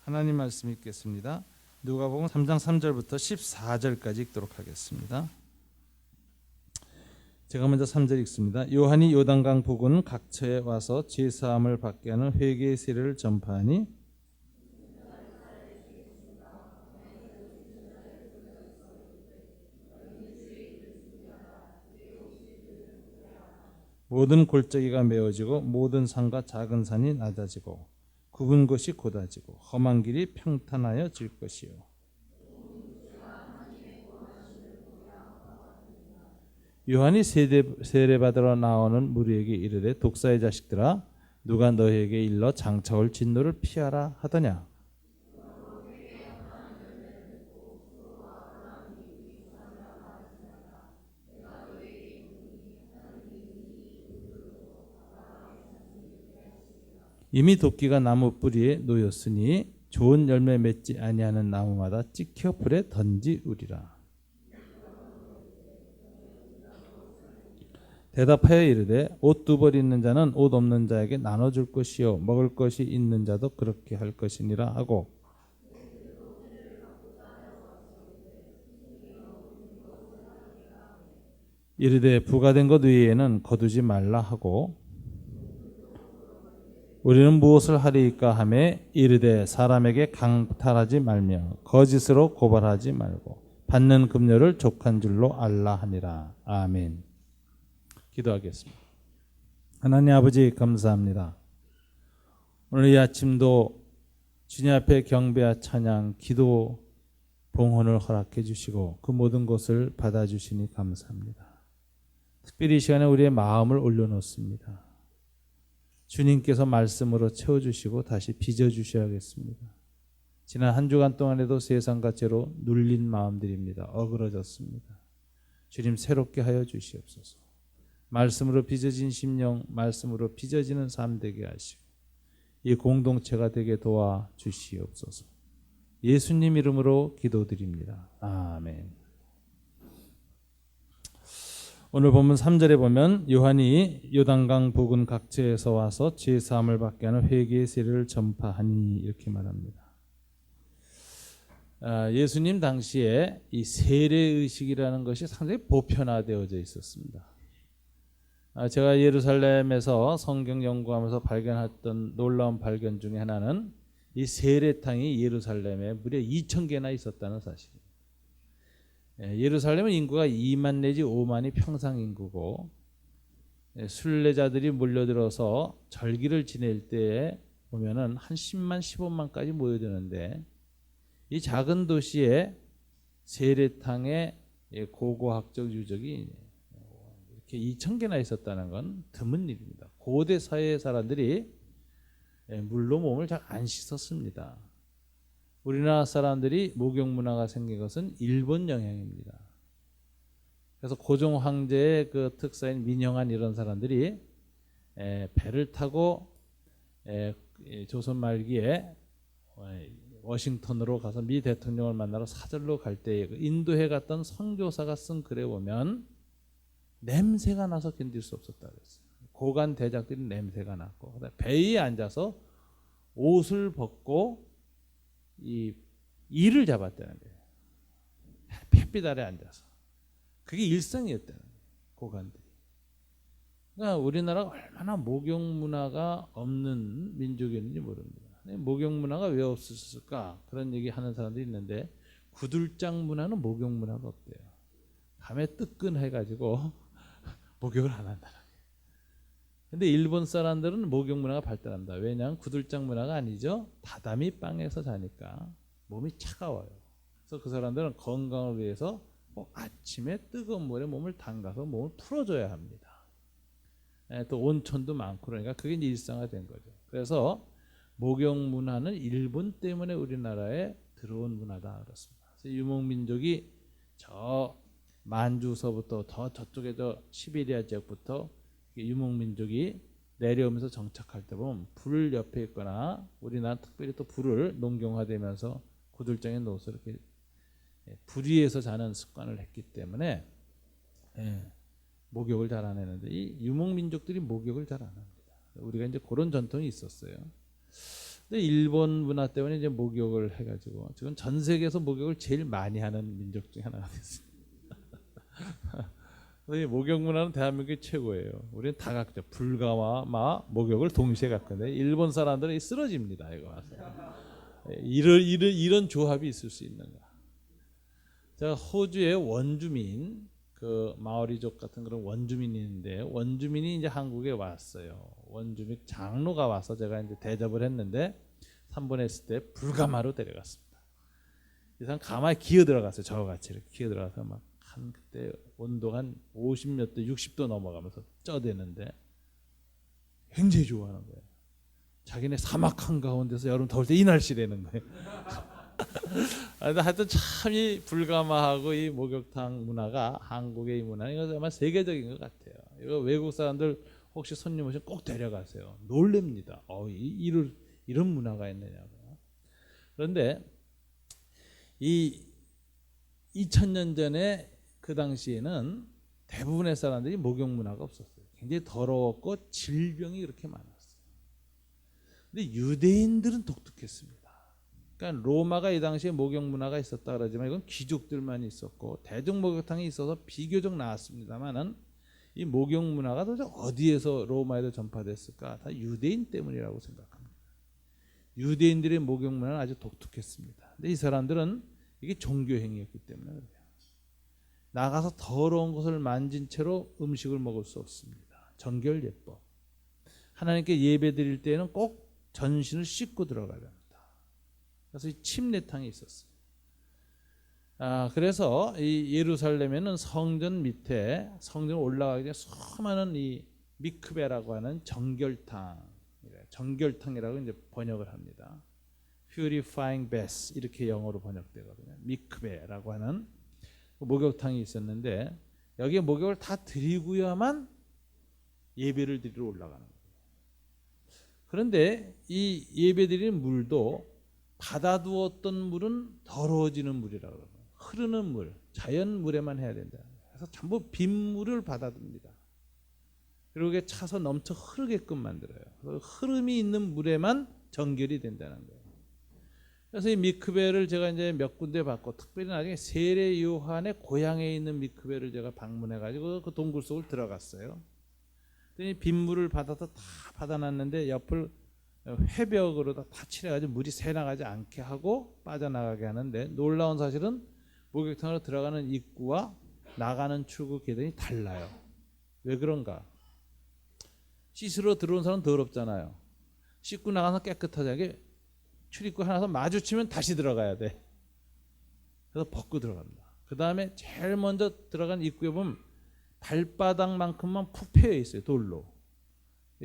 하나님 말씀 읽겠습니다. 누가복음 3장 3절부터 14절까지 읽도록 하겠습니다. 제가 먼저 3절 읽습니다. 요한이 요단강 부근 각처에 와서 제사함을 받게 하는 회개의 세례를 전파하니 모든 골짜기가 메어지고 모든 산과 작은 산이 낮아지고 굽은 것이 곧아지고 험한 길이 평탄하여 질 것이요. 요한이 세례받으러 나오는 무리에게 이르되 독사의 자식들아 누가 너희에게 일러 장차올 진노를 피하라 하더냐. 이미 도끼가 나무 뿌리에 놓였으니 좋은 열매 맺지 아니하는 나무마다 찍혀 불에 던지우리라. 대답하여 이르되 옷 두 벌 있는 자는 옷 없는 자에게 나눠줄 것이요 먹을 것이 있는 자도 그렇게 할 것이니라 하고 이르되 부과된 것 외에는 거두지 말라 하고 우리는 무엇을 하리이까 하며 이르되 사람에게 강탈하지 말며 거짓으로 고발하지 말고 받는 급료를 족한 줄로 알라 하니라. 아멘. 기도하겠습니다. 하나님 아버지 감사합니다. 오늘 이 아침도 주님 앞에 경배와 찬양, 기도, 봉헌을 허락해 주시고 그 모든 것을 받아주시니 감사합니다. 특별히 이 시간에 우리의 마음을 올려놓습니다. 주님께서 말씀으로 채워주시고 다시 빚어주셔야겠습니다. 지난 한 주간 동안에도 세상과 죄로 눌린 마음들입니다. 어그러졌습니다. 주님 새롭게 하여 주시옵소서. 말씀으로 빚어진 심령, 말씀으로 빚어지는 삶 되게 하시고 이 공동체가 되게 도와주시옵소서. 예수님 이름으로 기도드립니다. 아멘. 오늘 본문 3절에 보면 요한이 요단강 부근 각처에서 와서 제사함을 받게 하는 회개의 세례를 전파하니 이렇게 말합니다. 예수님 당시에 이 세례의식이라는 것이 상당히 보편화되어져 있었습니다. 제가 예루살렘에서 성경 연구하면서 발견했던 놀라운 발견 중에 하나는 이 세례탕이 예루살렘에 무려 2,000개나 있었다는 사실입니다. 예루살렘은 인구가 2만 내지 5만이 평상 인구고 순례자들이 몰려들어서 절기를 지낼 때에 보면은 한 10만, 15만까지 모여드는데 이 작은 도시에 세례탕의 고고학적 유적이 이렇게 2,000개나 있었다는 건 드문 일입니다. 고대 사회의 사람들이 물로 몸을 잘 안 씻었습니다. 우리나라 사람들이 목욕 문화가 생긴 것은 일본 영향입니다. 그래서 고종 황제의 그 특사인 민영한 이런 사람들이 배를 타고 조선 말기에 워싱턴으로 가서 미 대통령을 만나러 사절로 갈 때에 인도에 갔던 선교사가 쓴 글에 보면 냄새가 나서 견딜 수 없었다고 했어요. 고관 대작들이 냄새가 났고 배에 앉아서 옷을 벗고 이 이를 잡았다는 거예요. 햇빛 아래 앉아서. 그게 일상이었다는 거예요. 고관들이. 그러니까 우리나라가 얼마나 목욕 문화가 없는 민족이었는지 모릅니다. 목욕 문화가 왜 없었을까? 그런 얘기 하는 사람들이 있는데 구들장 문화는 목욕 문화가 없대요. 밤에 뜨끈해가지고 목욕을 안 한다는 거예요. 근데 일본 사람들은 목욕 문화가 발달합니다. 왜냐하면 구들장 문화가 아니죠. 다다미 방에서 자니까 몸이 차가워요. 그래서 그 사람들은 건강을 위해서 꼭 아침에 뜨거운 물에 몸을 담가서 몸을 풀어줘야 합니다. 또 온천도 많고 그러니까 그게 이제 일상화된 거죠. 그래서 목욕 문화는 일본 때문에 우리나라에 들어온 문화다 그렇습니다. 그래서 유목민족이 저 만주서부터 더 저쪽에 저 시베리아 지역부터 유목민족이 내려오면서 정착할 때 보면 불 옆에 있거나 우리나라 특별히 또 불을 농경화되면서 구들장에 넣어서 이렇게 불 위에서 자는 습관을 했기 때문에 목욕을 잘 안 했는데 이 유목민족들이 목욕을 잘 안 합니다. 우리가 이제 그런 전통이 있었어요. 근데 일본 문화 때문에 이제 목욕을 해가지고 지금 전 세계에서 목욕을 제일 많이 하는 민족 중에 하나가 됐어요. 이 목욕 문화는 대한민국이 최고예요. 우리는 다각적 불가와 목욕을 동시에 갖거든요. 일본 사람들은 쓰러집니다. 이거 와서 이런 조합이 있을 수 있는가? 제가 호주의 원주민 그 마오리족 같은 그런 원주민이 있는데 원주민이 이제 한국에 왔어요. 원주민 장로가 와서 제가 이제 대접을 했는데 3번했을 때 불가마로 데려갔습니다. 이 사람 가마에 기어 들어갔어요. 저와 같이 이렇게 기어 들어가서 막 한 그때 온도가 한 50몇 도, 60도 넘어가면서 쪄대는데 굉장히 좋아하는 거예요. 자기네 사막 한가운데서 여름 더울 때 이 날씨라는 거예요. 하여튼 참 이 불가마하고 이 목욕탕 문화가 한국의 이 문화 이거 아마 세계적인 것 같아요. 이거 외국 사람들 혹시 손님 오시면 꼭 데려가세요. 놀랍니다. 이런 문화가 있느냐고. 그런데 이 2000년 전에 그 당시에는 대부분의 사람들이 목욕 문화가 없었어요. 굉장히 더러웠고 질병이 그렇게 많았어요. 근데 유대인들은 독특했습니다. 그러니까 로마가 이 당시에 목욕 문화가 있었다 그러지만 이건 귀족들만 있었고 대중 목욕탕이 있어서 비교적 나았습니다만은 이 목욕 문화가 도대체 어디에서 로마에도 전파됐을까? 다 유대인 때문이라고 생각합니다. 유대인들의 목욕 문화는 아주 독특했습니다. 근데 이 사람들은 이게 종교 행위였기 때문에 그래요. 나가서 더러운 것을 만진 채로 음식을 먹을 수 없습니다. 정결예법. 하나님께 예배 드릴 때는 꼭 전신을 씻고 들어가야 됩니다. 그래서 이 침례탕이 있었어요. 그래서 이 예루살렘에는 성전 밑에 성전 올라가기 전에 수많은 이 미크베라고 하는 정결탕이라고 이제 번역을 합니다. Purifying bath 이렇게 영어로 번역되거든요. 미크베라고 하는 목욕탕이 있었는데 여기에 목욕을 다 드리고야만 예배를 드리러 올라가는 거예요. 그런데 이 예배 드리는 물도 받아두었던 물은 더러워지는 물이라고 그러고 흐르는 물, 자연 물에만 해야 된다. 그래서 전부 빗물을 받아둡니다. 그리고 그게 차서 넘쳐 흐르게끔 만들어요. 그래서 흐름이 있는 물에만 정결이 된다는 거예요. 그래서 이 미크베를 제가 이제 몇 군데 봤고 특별히 나중에 세례 요한의 고향에 있는 미크베를 제가 방문해 가지고 그 동굴 속을 들어갔어요. 그랬더니 빗물을 받아서 다 받아놨는데 옆을 회벽으로 다 칠해 가지고 물이 새나가지 않게 하고 빠져나가게 하는데 놀라운 사실은 목욕탕으로 들어가는 입구와 나가는 출구 계단이 달라요. 왜 그런가? 씻으러 들어온 사람은 더럽잖아요. 씻고 나가서 깨끗하게 출입구 하나서 마주치면 다시 들어가야 돼. 그래서 벗고 들어갑니다. 그 다음에 제일 먼저 들어간 입구에 보면 발바닥만큼만 푹 패여 있어요. 돌로.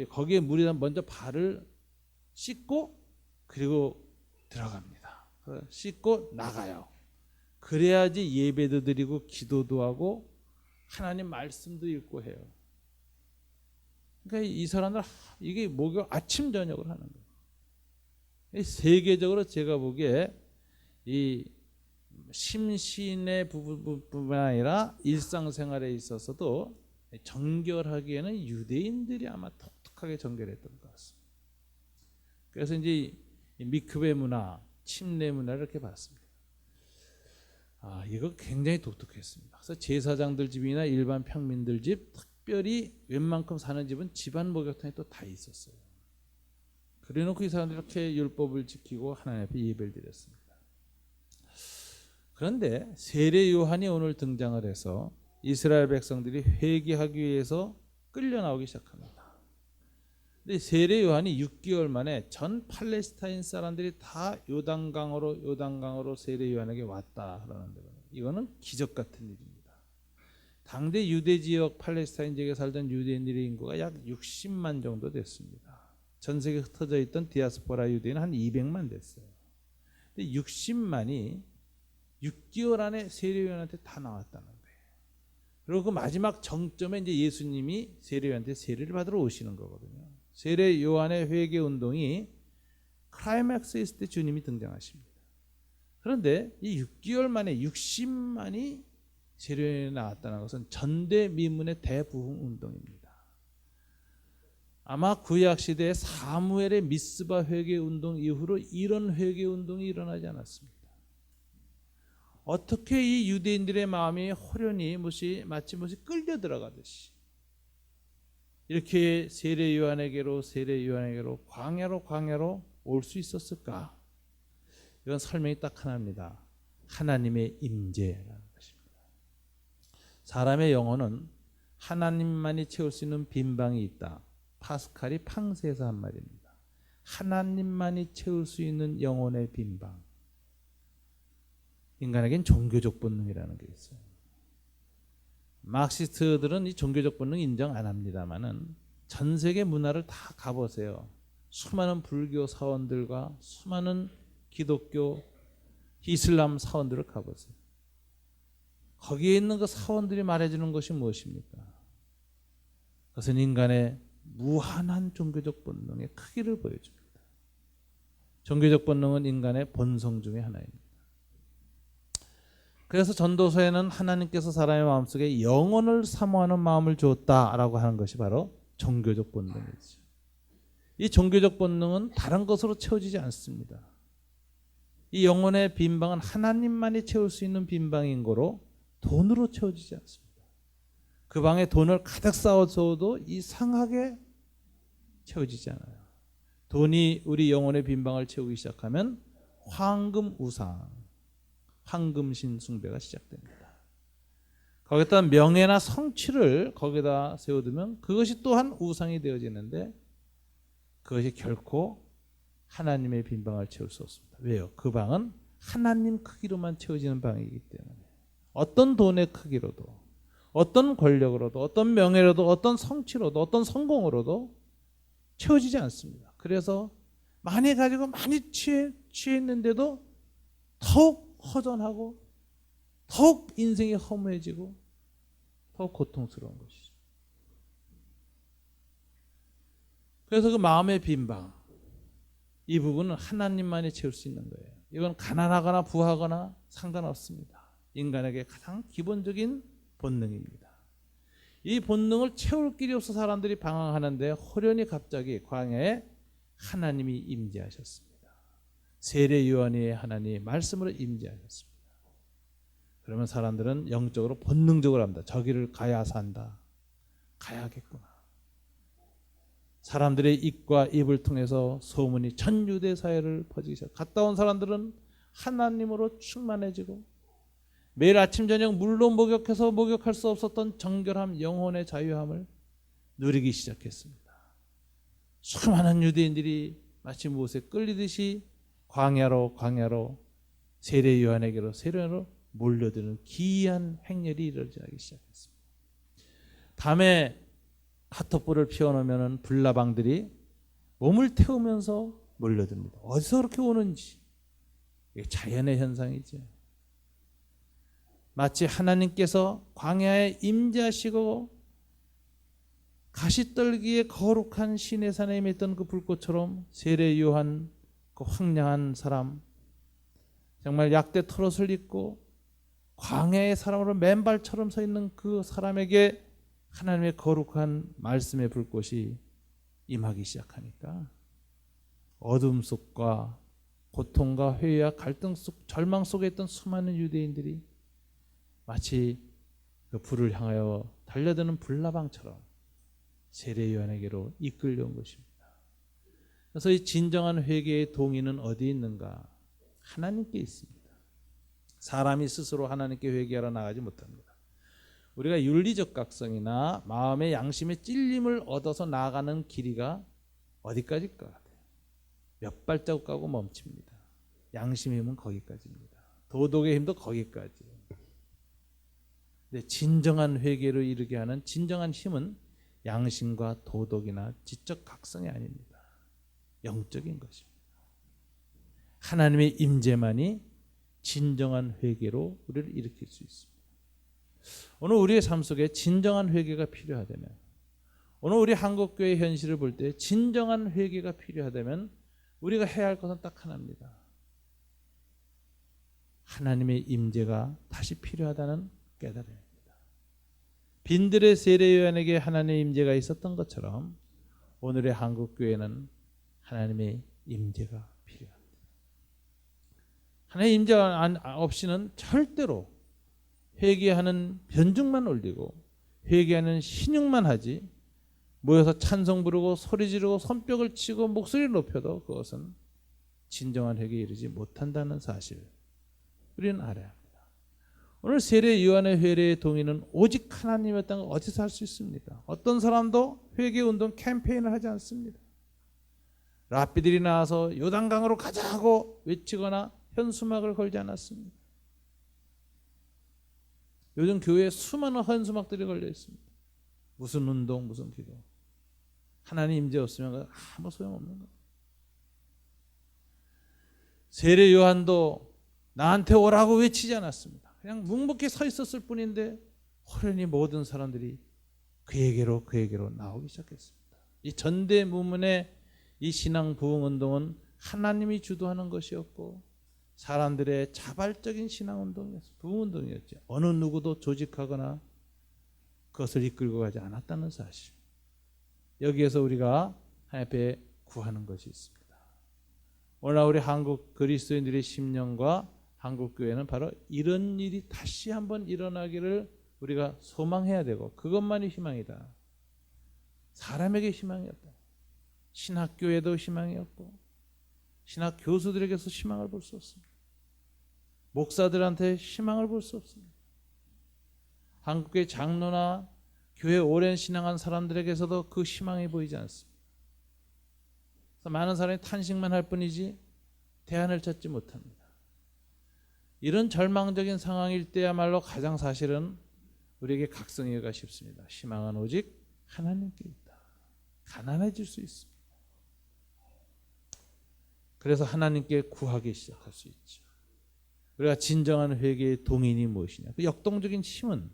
거기에 물이 먼저 발을 씻고 그리고 들어갑니다. 씻고 나가요. 그래야지 예배도 드리고 기도도 하고 하나님 말씀도 읽고 해요. 그러니까 이 사람들 이게 목욕 아침 저녁을 하는 거예요. 세계적으로 제가 보기에 이 심신의 부분뿐만 아니라 일상생활에 있어서도 정결하기에는 유대인들이 아마 독특하게 정결했던 것 같습니다. 그래서 이제 미크베 문화, 침례 문화를 이렇게 봤습니다. 이거 굉장히 독특했습니다. 그래서 제사장들 집이나 일반 평민들 집, 특별히 웬만큼 사는 집은 집안 목욕탕이 또 다 있었어요. 그래놓고 이 사람들이 이렇게 율법을 지키고 하나님 앞에 예배를 드렸습니다. 그런데 세례 요한이 오늘 등장을 해서 이스라엘 백성들이 회개하기 위해서 끌려 나오기 시작합니다. 근데 세례 요한이 6개월 만에 전 팔레스타인 사람들이 다 요단강으로 세례 요한에게 왔다 그러는데 이거는 기적 같은 일입니다. 당대 유대 지역 팔레스타인 지역에 살던 유대인들의 인구가 약 60만 정도 됐습니다. 전 세계에 흩어져 있던 디아스포라 유대인은 한 200만 됐어요. 근데 60만이 6개월 안에 세례 요한한테 다 나왔다는 거예요. 그리고 그 마지막 정점에 이제 예수님이 세례 요한한테 세례를 받으러 오시는 거거든요. 세례 요한의 회개 운동이 클라이맥스에 있을 때 주님이 등장하십니다. 그런데 이 6개월 만에 60만이 세례에 나왔다는 것은 전대미문의 대부흥 운동입니다. 아마 구약 시대의 사무엘의 미스바 회개 운동 이후로 이런 회개 운동이 일어나지 않았습니다. 어떻게 이 유대인들의 마음이 호련히 마치 끌려 들어가듯이 이렇게 세례 요한에게로 광야로 올 수 있었을까? 이건 설명이 딱 하나입니다. 하나님의 임재라는 것입니다. 사람의 영혼은 하나님만이 채울 수 있는 빈방이 있다. 파스칼이 팡세에서 한 말입니다. 하나님만이 채울 수 있는 영혼의 빈방. 인간에겐 종교적 본능이라는 게 있어요. 마르크시스트들은 이 종교적 본능 인정 안 합니다만은 전 세계 문화를 다 가보세요. 수많은 불교 사원들과 수많은 기독교, 이슬람 사원들을 가보세요. 거기에 있는 그 사원들이 말해주는 것이 무엇입니까? 그것은 인간의 무한한 종교적 본능의 크기를 보여줍니다. 종교적 본능은 인간의 본성 중에 하나입니다. 그래서 전도서에는 하나님께서 사람의 마음속에 영혼을 사모하는 마음을 주었다라고 하는 것이 바로 종교적 본능이죠. 이 종교적 본능은 다른 것으로 채워지지 않습니다. 이 영혼의 빈방은 하나님만이 채울 수 있는 빈방인 거로 돈으로 채워지지 않습니다. 그 방에 돈을 가득 쌓아줘도 이상하게 채워지지 않아요. 돈이 우리 영혼의 빈방을 채우기 시작하면 황금 우상, 황금신 숭배가 시작됩니다. 거기다 명예나 성취를 거기다 세워두면 그것이 또한 우상이 되어지는데 그것이 결코 하나님의 빈방을 채울 수 없습니다. 왜요? 그 방은 하나님 크기로만 채워지는 방이기 때문에 어떤 돈의 크기로도 어떤 권력으로도 어떤 명예로도 어떤 성취로도 어떤 성공으로도 채워지지 않습니다. 그래서 많이 가지고 많이 취했는데도 더욱 허전하고 더욱 인생이 허무해지고 더욱 고통스러운 것이죠. 그래서 그 마음의 빈방, 이 부분은 하나님만이 채울 수 있는 거예요. 이건 가난하거나 부하거나 상관없습니다. 인간에게 가장 기본적인 본능입니다. 이 본능을 채울 길이 없어 사람들이 방황하는데 호련히 갑자기 광야에 하나님이 임재하셨습니다. 세례 요한이 하나님 말씀으로 임재하셨습니다. 그러면 사람들은 영적으로 본능적으로 합니다. 저기를 가야 산다. 가야겠구나. 사람들의 입과 입을 통해서 소문이 전 유대 사회를 퍼지기 시작. 갔다 온 사람들은 하나님으로 충만해지고 매일 아침 저녁 물로 목욕해서 목욕할 수 없었던 정결함, 영혼의 자유함을 누리기 시작했습니다. 수많은 유대인들이 마치 무엇에 끌리듯이 광야로 세례 요한에게로 몰려드는 기이한 행렬이 이루어지기 시작했습니다. 밤에 카톡불을 피워놓으면 불나방들이 몸을 태우면서 몰려듭니다. 어디서 그렇게 오는지. 이게 자연의 현상이죠. 마치 하나님께서 광야에 임재하시고 가시떨기에 거룩한 시내산에 임했던 그 불꽃처럼 세례 요한 그 황량한 사람, 정말 약대 털옷을 입고 광야의 사람으로 맨발처럼 서 있는 그 사람에게 하나님의 거룩한 말씀의 불꽃이 임하기 시작하니까 어둠 속과 고통과 회의와 갈등 속, 절망 속에 있던 수많은 유대인들이 마치 그 불을 향하여 달려드는 불나방처럼 세례 요한에게로 이끌려온 것입니다. 그래서 이 진정한 회개의 동의는 어디에 있는가? 하나님께 있습니다. 사람이 스스로 하나님께 회개하러 나가지 못합니다. 우리가 윤리적 각성이나 마음의 양심의 찔림을 얻어서 나아가는 길이가 어디까지일 것 같아요? 몇 발자국 가고 멈춥니다. 양심의 힘은 거기까지입니다. 도덕의 힘도 거기까지. 근데 진정한 회개로 이르게 하는 진정한 힘은 양심과 도덕이나 지적 각성이 아닙니다. 영적인 것입니다. 하나님의 임재만이 진정한 회개로 우리를 일으킬 수 있습니다. 오늘 우리의 삶 속에 진정한 회개가 필요하다면, 오늘 우리 한국교회 현실을 볼 때 진정한 회개가 필요하다면 우리가 해야 할 것은 딱 하나입니다. 하나님의 임재가 다시 필요하다는 깨달아야 합니다. 빈들의 세례 요한에게 하나님의 임재가 있었던 것처럼 오늘의 한국교회는 하나님의 임재가 필요합니다. 하나님의 임재 없이는 절대로 회개하는 변증만 올리고 회개하는 신용만 하지, 모여서 찬송 부르고 소리 지르고 손뼉을 치고 목소리를 높여도 그것은 진정한 회개에 이르지 못한다는 사실 우리는 알아야 합니다. 오늘 세례 요한의 회개의 동의는 오직 하나님이었다는 걸 어디서 할 수 있습니까? 어떤 사람도 회개운동 캠페인을 하지 않습니다. 랍비들이 나와서 요단강으로 가자 하고 외치거나 현수막을 걸지 않았습니다. 요즘 교회에 수많은 현수막들이 걸려 있습니다. 무슨 운동, 무슨 기도. 하나님 임재 없으면 아무 소용없는 거예요. 세례 요한도 나한테 오라고 외치지 않았습니다. 그냥 묵묵히 서 있었을 뿐인데 호련히 모든 사람들이 그에게로 나오기 시작했습니다. 이 전대무문의 이 신앙 부흥 운동은 하나님이 주도하는 것이었고 사람들의 자발적인 신앙 운동이었어요. 부흥 운동이었죠. 어느 누구도 조직하거나 그것을 이끌고 가지 않았다는 사실. 여기에서 우리가 하나님 앞에 구하는 것이 있습니다. 오늘 우리 한국 그리스도인들의 심령과 한국 교회는 바로 이런 일이 다시 한번 일어나기를 우리가 소망해야 되고 그것만이 희망이다. 사람에게 희망이었다. 신학교에도 희망이었고 신학 교수들에게서 희망을 볼 수 없습니다. 목사들한테 희망을 볼 수 없습니다. 한국의 장로나 교회 오랜 신앙한 사람들에게서도 그 희망이 보이지 않습니다. 그래서 많은 사람이 탄식만 할 뿐이지 대안을 찾지 못합니다. 이런 절망적인 상황일 때야말로 가장 사실은 우리에게 각성하기가 쉽습니다. 희망은 오직 하나님께 있다. 가난해질 수 있습니다. 그래서 하나님께 구하기 시작할 수 있죠. 우리가 진정한 회개의 동인이 무엇이냐? 그 역동적인 힘은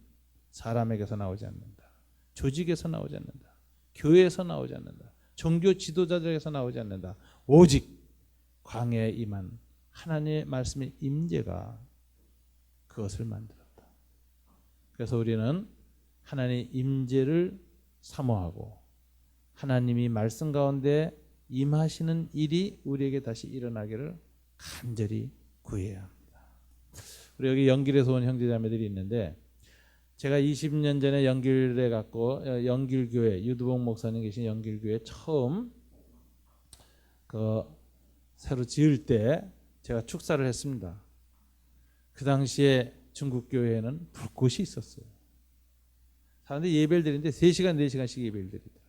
사람에게서 나오지 않는다. 조직에서 나오지 않는다. 교회에서 나오지 않는다. 종교 지도자들에게서 나오지 않는다. 오직 광야에 임한 하나님의 말씀의 임재가 그것을 만들었다. 그래서 우리는 하나님의 임재를 사모하고 하나님이 말씀 가운데 임하시는 일이 우리에게 다시 일어나기를 간절히 구해야 합니다. 우리 여기 연길에서 온 형제자매들이 있는데 제가 20년 전에 연길에 갔고 연길교회 유두봉 목사님 계신 연길교회 처음 새로 지을 때 제가 축사를 했습니다. 그 당시에 중국 교회에는 불꽃이 있었어요. 사람들이 예배를 드리는데 3시간 4시간씩 예배를 드리더라고요.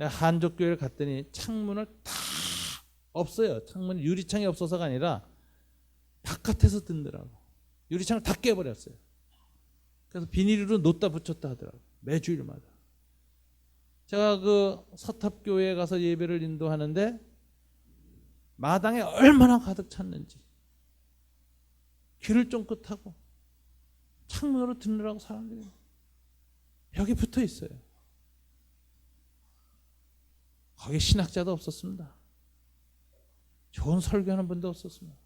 한족 교회를 갔더니 창문을 다 없어요. 창문 유리창이 없어서가 아니라 바깥에서 뜬더라고. 유리창을 다 깨버렸어요. 그래서 비닐로 놓다 붙였다 하더라고요. 매주일마다. 제가 그 서탑교회에 가서 예배를 인도하는데 마당에 얼마나 가득 찼는지 귀를 쫑긋하고 창문으로 듣느라고 사람들이 벽에 붙어 있어요. 거기 신학자도 없었습니다. 좋은 설교하는 분도 없었습니다.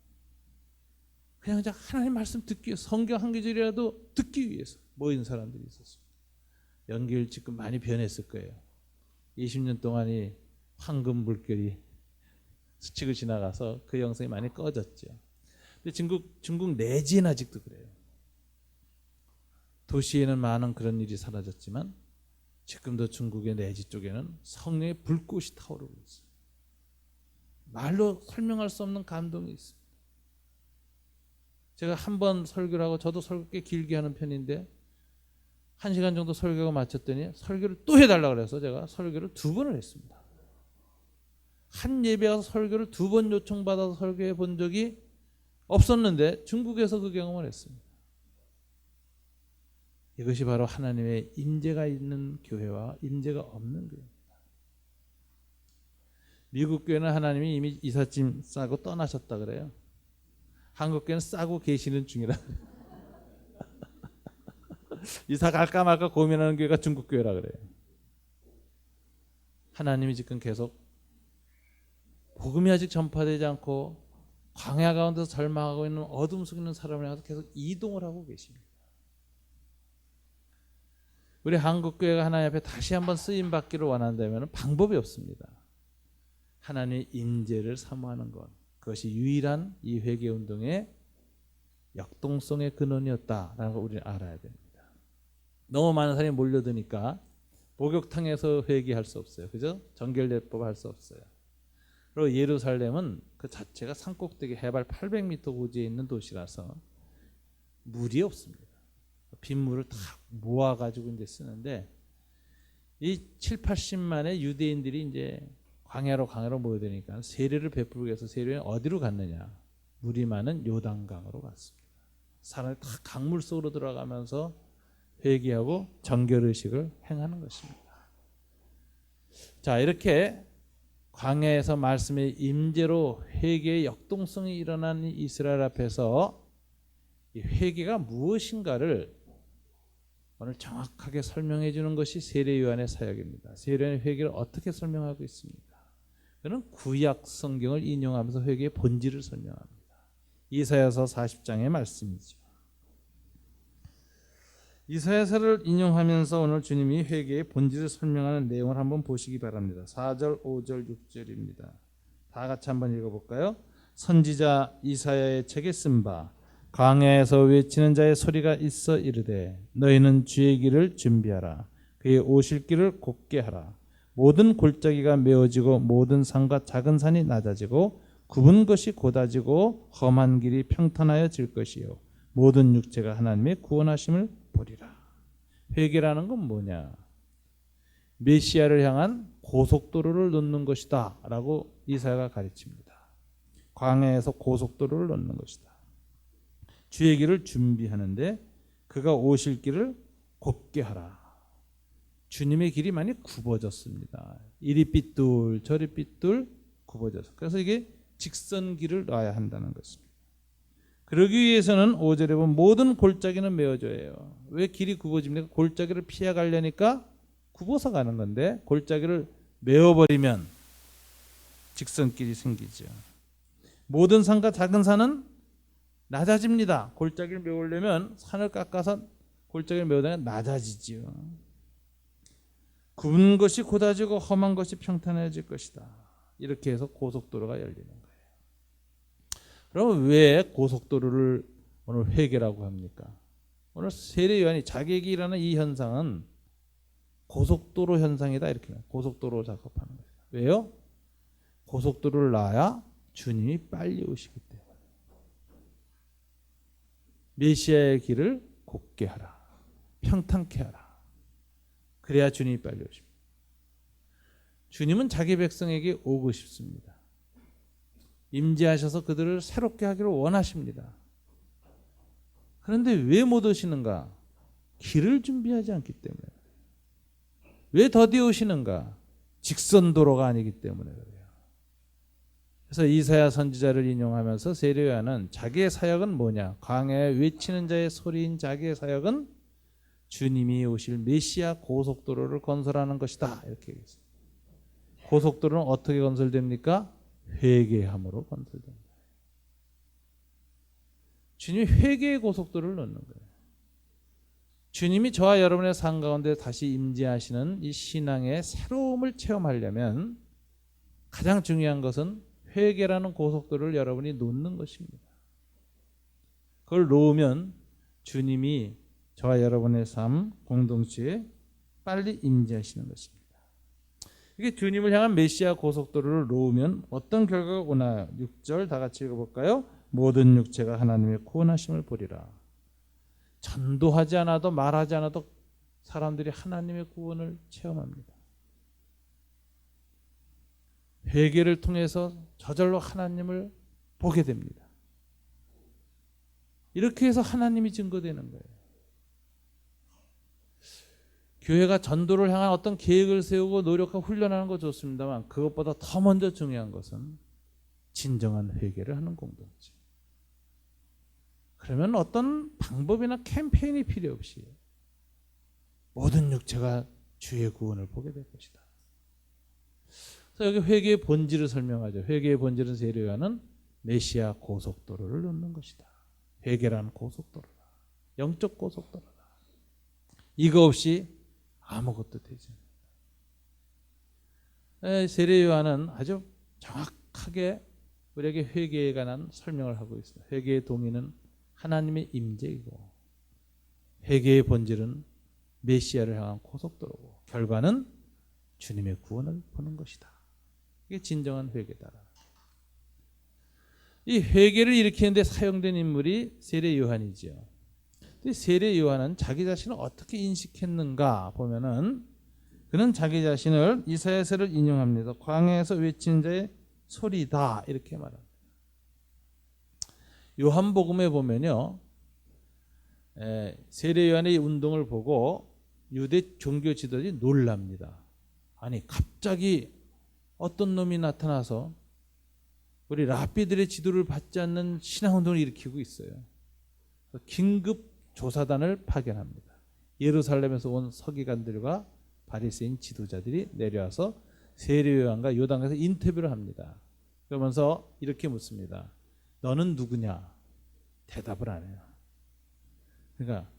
그냥 하나님 말씀 듣기 위해서 성경 한 구절이라도 듣기 위해서 모인 사람들이 있었습니다. 연길 지금 많이 변했을 거예요. 20년 동안이 황금 물결이 스치고 지나가서 그 영성이 많이 꺼졌죠. 근데 중국 내지는 아직도 그래요. 도시에는 많은 그런 일이 사라졌지만 지금도 중국의 내지 쪽에는 성령의 불꽃이 타오르고 있어요. 말로 설명할 수 없는 감동이 있습니다. 제가 한 번 설교를 하고 저도 설교 꽤 길게 하는 편인데 1시간 정도 설교가 마쳤더니 설교를 또 해달라고 그래서 제가 설교를 2번을 했습니다. 한 예배 와서 설교를 2번 요청받아서 설교해 본 적이 없었는데 중국에서 그 경험을 했습니다. 이것이 바로 하나님의 임재가 있는 교회와 임재가 없는 교회입니다. 미국 교회는 하나님이 이미 이삿짐 싸고 떠나셨다 그래요. 한국 교회는 싸고 계시는 중이라. 이사 갈까 말까 고민하는 교회가 중국 교회라 그래요. 하나님이 지금 계속 복음이 아직 전파되지 않고 광야 가운데서 절망하고 있는 어둠 속에 있는 사람을 향해서 계속 이동을 하고 계십니다. 우리 한국교회가 하나님 앞에 다시 한번 쓰임 받기를 원한다면 방법이 없습니다. 하나님의 임재를 사모하는 것, 그것이 유일한 이 회개 운동의 역동성의 근원이었다라는 걸 우리는 알아야 됩니다. 너무 많은 사람이 몰려드니까 목욕탕에서 회개할 수 없어요. 그죠? 정결례법 할 수 없어요. 그리고 예루살렘은 그 자체가 산꼭대기 해발 800m 고지에 있는 도시라서 물이 없습니다. 빗물을 다 모아가지고 이제 쓰는데 이 7, 80만의 유대인들이 이제 광야로 모여드니까 세례를 베풀기 위해서 세례는 어디로 갔느냐? 물이 많은 요단강으로 갔습니다. 사람이 다 강물 속으로 들어가면서 회개하고 정결의식을 행하는 것입니다. 자, 이렇게 광야에서 말씀의 임재로 회개의 역동성이 일어난 이스라엘 앞에서 이 회개가 무엇인가를 오늘 정확하게 설명해 주는 것이 세례요한의 사역입니다. 세례요한의 회개를 어떻게 설명하고 있습니까? 그는 구약 성경을 인용하면서 회개의 본질을 설명합니다. 이사야서 40장의 말씀이죠. 이사야서를 인용하면서 오늘 주님이 회개의 본질을 설명하는 내용을 한번 보시기 바랍니다. 4절, 5절, 6절입니다. 다 같이 한번 읽어볼까요? 선지자 이사야의 책에 쓴 바 광야에서 외치는 자의 소리가 있어 이르되 너희는 주의 길을 준비하라. 그의 오실 길을 곧게 하라. 모든 골짜기가 메어지고 모든 산과 작은 산이 낮아지고 굽은 것이 곧아지고 험한 길이 평탄하여질 것이요 모든 육체가 하나님의 구원하심을 보리라. 회개라는 건 뭐냐? 메시아를 향한 고속도로를 놓는 것이다 라고 이사야가 가르칩니다. 광야에서 고속도로를 놓는 것이다. 주의 길을 준비하는데 그가 오실 길을 곱게 하라. 주님의 길이 많이 굽어졌습니다. 이리 삐뚤 저리 삐뚤 굽어져서. 그래서 이게 직선 길을 놔야 한다는 것입니다. 그러기 위해서는 5절에 보면 모든 골짜기는 메어져야 해요. 왜 길이 굽어집니까? 골짜기를 피해가려니까 굽어서 가는 건데 골짜기를 메어버리면 직선길이 생기죠. 모든 산과 작은 산은 낮아집니다. 골짜기를 메우려면 산을 깎아서 골짜기를 메우다가 낮아지지요. 굽은 것이 곧아지고 험한 것이 평탄해질 것이다. 이렇게 해서 고속도로가 열리는 거예요. 그럼 왜 고속도로를 오늘 회개라고 합니까? 오늘 세례요한이 자기에게 일어나는 이 현상은 고속도로 현상이다 이렇게 고속도로 작업하는 거예요. 왜요? 고속도로를 놔야 주님이 빨리 오시기 때문에. 메시아의 길을 곧게 하라. 평탄케 하라. 그래야 주님이 빨리 오십니다. 주님은 자기 백성에게 오고 싶습니다. 임재하셔서 그들을 새롭게 하기를 원하십니다. 그런데 왜 못 오시는가? 길을 준비하지 않기 때문에. 왜 더디 오시는가? 직선도로가 아니기 때문에 그래요. 그래서 이사야 선지자를 인용하면서 세례요한은 자기의 사역은 뭐냐? 광야에 외치는 자의 소리인 자기의 사역은 주님이 오실 메시아 고속도로를 건설하는 것이다. 이렇게 얘기했습니다. 고속도로는 어떻게 건설됩니까? 회개함으로 건설됩니다. 주님이 회개의 고속도로를 놓는 거예요. 주님이 저와 여러분의 삶 가운데 다시 임재하시는 이 신앙의 새로움을 체험하려면 가장 중요한 것은 회개라는 고속도로를 여러분이 놓는 것입니다. 그걸 놓으면 주님이 저와 여러분의 삶 공동체에 빨리 임재하시는 것입니다. 이게 주님을 향한 메시아 고속도로를 놓으면 어떤 결과가 오나요? 6절 다 같이 읽어볼까요? 모든 육체가 하나님의 구원하심을 보리라. 전도하지 않아도 말하지 않아도 사람들이 하나님의 구원을 체험합니다. 회개를 통해서 저절로 하나님을 보게 됩니다. 이렇게 해서 하나님이 증거되는 거예요. 교회가 전도를 향한 어떤 계획을 세우고 노력하고 훈련하는 거 좋습니다만 그것보다 더 먼저 중요한 것은 진정한 회개를 하는 공동체. 그러면 어떤 방법이나 캠페인이 필요 없이 모든 육체가 주의 구원을 보게 될 것이다. 그래서 여기 회개의 본질을 설명하죠. 회개의 본질은 세례요한은 메시아 고속도로를 놓는 것이다. 회개라는 고속도로다. 영적 고속도로다. 이거 없이 아무것도 되지 않아요. 세례 요한은 아주 정확하게 우리에게 회개에 관한 설명을 하고 있어요. 회개의 동의는 하나님의 임재이고 회개의 본질은 메시아를 향한 고속도로고 결과는 주님의 구원을 보는 것이다. 이게 진정한 회개다. 이 회개를 일으키는데 사용된 인물이 세례 요한이지요. 세례 요한은 자기 자신을 어떻게 인식했는가 보면은 그는 자기 자신을 이사야서를 인용합니다. 광야에서 외치는 자의 소리다 이렇게 말합니다. 요한복음에 보면요, 세례 요한의 운동을 보고 유대 종교 지도자들이 놀랍니다. 아니 갑자기 어떤 놈이 나타나서 우리 랍비들의 지도를 받지 않는 신앙운동을 일으키고 있어요. 긴급 조사단을 파견합니다. 예루살렘에서 온 서기관들과 바리새인 지도자들이 내려와서 세례 요한과 요단강에서 인터뷰를 합니다. 그러면서 이렇게 묻습니다. 너는 누구냐? 대답을 안 해요. 그러니까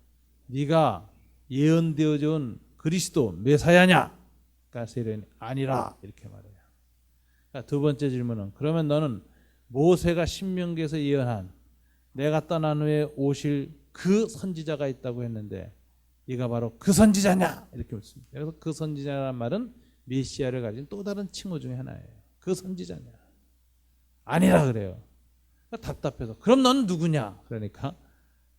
네가 예언되어져 온 그리스도 메사야냐? 그러니까 세례 요한이 아니라 이렇게 말해요. 그러니까 두 번째 질문은 그러면 너는 모세가 신명기에서 예언한 내가 떠난 후에 오실 그 선지자가 있다고 했는데 네가 바로 그 선지자냐? 이렇게 묻습니다. 그래서 그 선지자라는 말은 메시아를 가진 또 다른 칭호 중에 하나예요. 그 선지자냐? 아니라 그래요. 그러니까 답답해서 그럼 넌 누구냐? 그러니까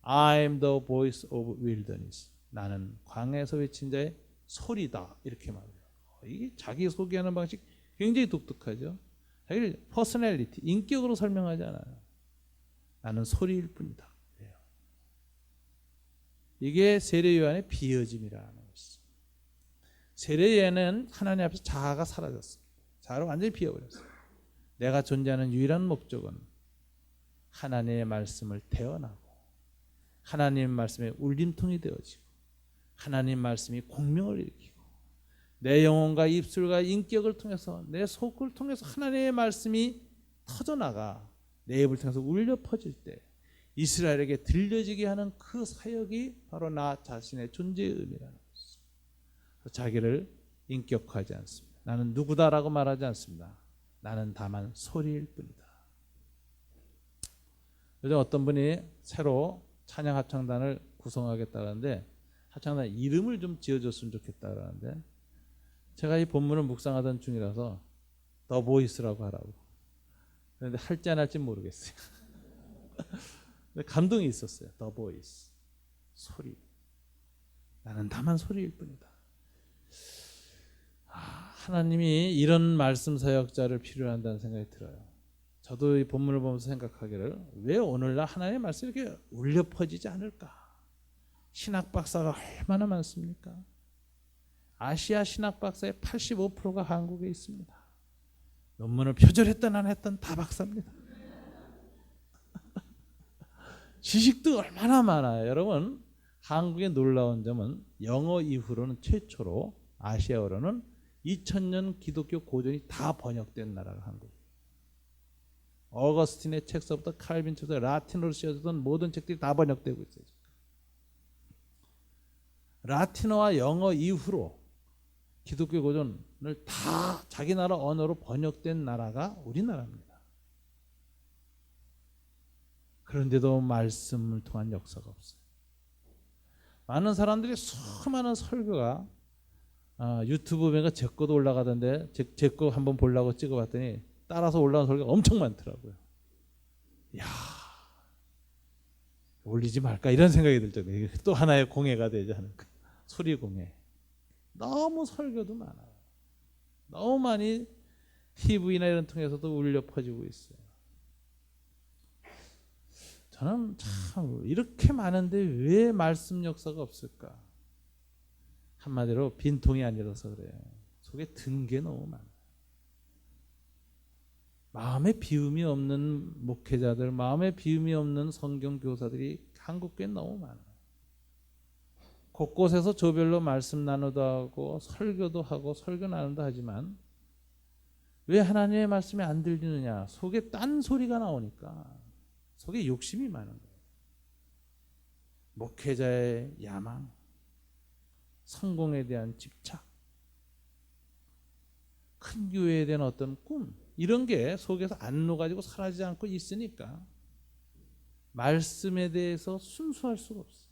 I am the voice of wilderness. 나는 광야에서 외친 자의 소리다. 이렇게 말해요. 이게 자기 소개하는 방식 굉장히 독특하죠. 자기를 퍼스널리티, 인격으로 설명하지 않아요. 나는 소리일 뿐이다. 그래요. 이게 세례 요한의 비어짐이라는 것이죠. 세례 요한은 하나님 앞에서 자아가 사라졌습니다. 자아를 완전히 비워버렸어요. 내가 존재하는 유일한 목적은 하나님의 말씀을 태어나고 하나님의 말씀의 울림통이 되어지고 하나님의 말씀이 공명을 일으키고 내 영혼과 입술과 인격을 통해서 내 속을 통해서 하나님의 말씀이 터져나가 내 입을 통해서 울려 퍼질 때 이스라엘에게 들려지게 하는 그 사역이 바로 나 자신의 존재의 의미라는 것이죠. 자기를 인격화하지 않습니다. 나는 누구다라고 말하지 않습니다. 나는 다만 소리일 뿐이다. 요즘 어떤 분이 새로 찬양 합창단을 구성하겠다는데 합창단 이름을 좀 지어줬으면 좋겠다라는데 제가 이 본문을 묵상하던 중이라서 더 보이스라고 하라고. 그런데 할지 안 할지 모르겠어요. 감동이 있었어요. 더 보이스. 소리. 나는 다만 소리일 뿐이다. 하나님이 이런 말씀 사역자를 필요로 한다는 생각이 들어요. 저도 이 본문을 보면서 생각하기를 왜 오늘날 하나님의 말씀이 이렇게 울려 퍼지지 않을까? 신학 박사가 얼마나 많습니까? 아시아 신학 박사의 85%가 한국에 있습니다. 논문을 표절했던 안 했던 다 박사입니다. 지식도 얼마나 많아요. 여러분, 한국의 놀라운 점은 영어 이후로는 최초로 아시아어로는 2000년 기독교 고전이 다 번역된 나라가 한국이에요. 어거스틴의 책서부터 칼빈 책서, 라틴어로 쓰여졌던 모든 책들이 다 번역되고 있어요. 라틴어와 영어 이후로 기독교 고전을 다 자기 나라 언어로 번역된 나라가 우리나라입니다. 그런데도 말씀을 통한 역사가 없어요. 많은 사람들이 수많은 설교가 유튜브 보니까 제 거도 올라가던데 제 거 한번 보려고 찍어봤더니 따라서 올라온 설교가 엄청 많더라고요. 이야, 올리지 말까 이런 생각이 들 정도예요. 또 하나의 공예가 되지 않을까. 소리 공예. 너무 설교도 많아요. 너무 많이 TV나 이런 통해서도 울려 퍼지고 있어요. 저는 참 이렇게 많은데 왜 말씀 역사가 없을까? 한마디로 빈통이 아니라서 그래요. 속에 든 게 너무 많아요. 마음에 비움이 없는 목회자들, 마음에 비움이 없는 성경 교사들이 한국교회에 너무 많아요. 곳곳에서 조별로 말씀 나누도 하고 설교도 하고 설교 나누도 하지만 왜 하나님의 말씀이 안 들리느냐? 속에 딴 소리가 나오니까 속에 욕심이 많은 거예요. 목회자의 야망, 성공에 대한 집착, 큰 교회에 대한 어떤 꿈, 이런 게 속에서 안 녹아지고 사라지지 않고 있으니까 말씀에 대해서 순수할 수가 없어요.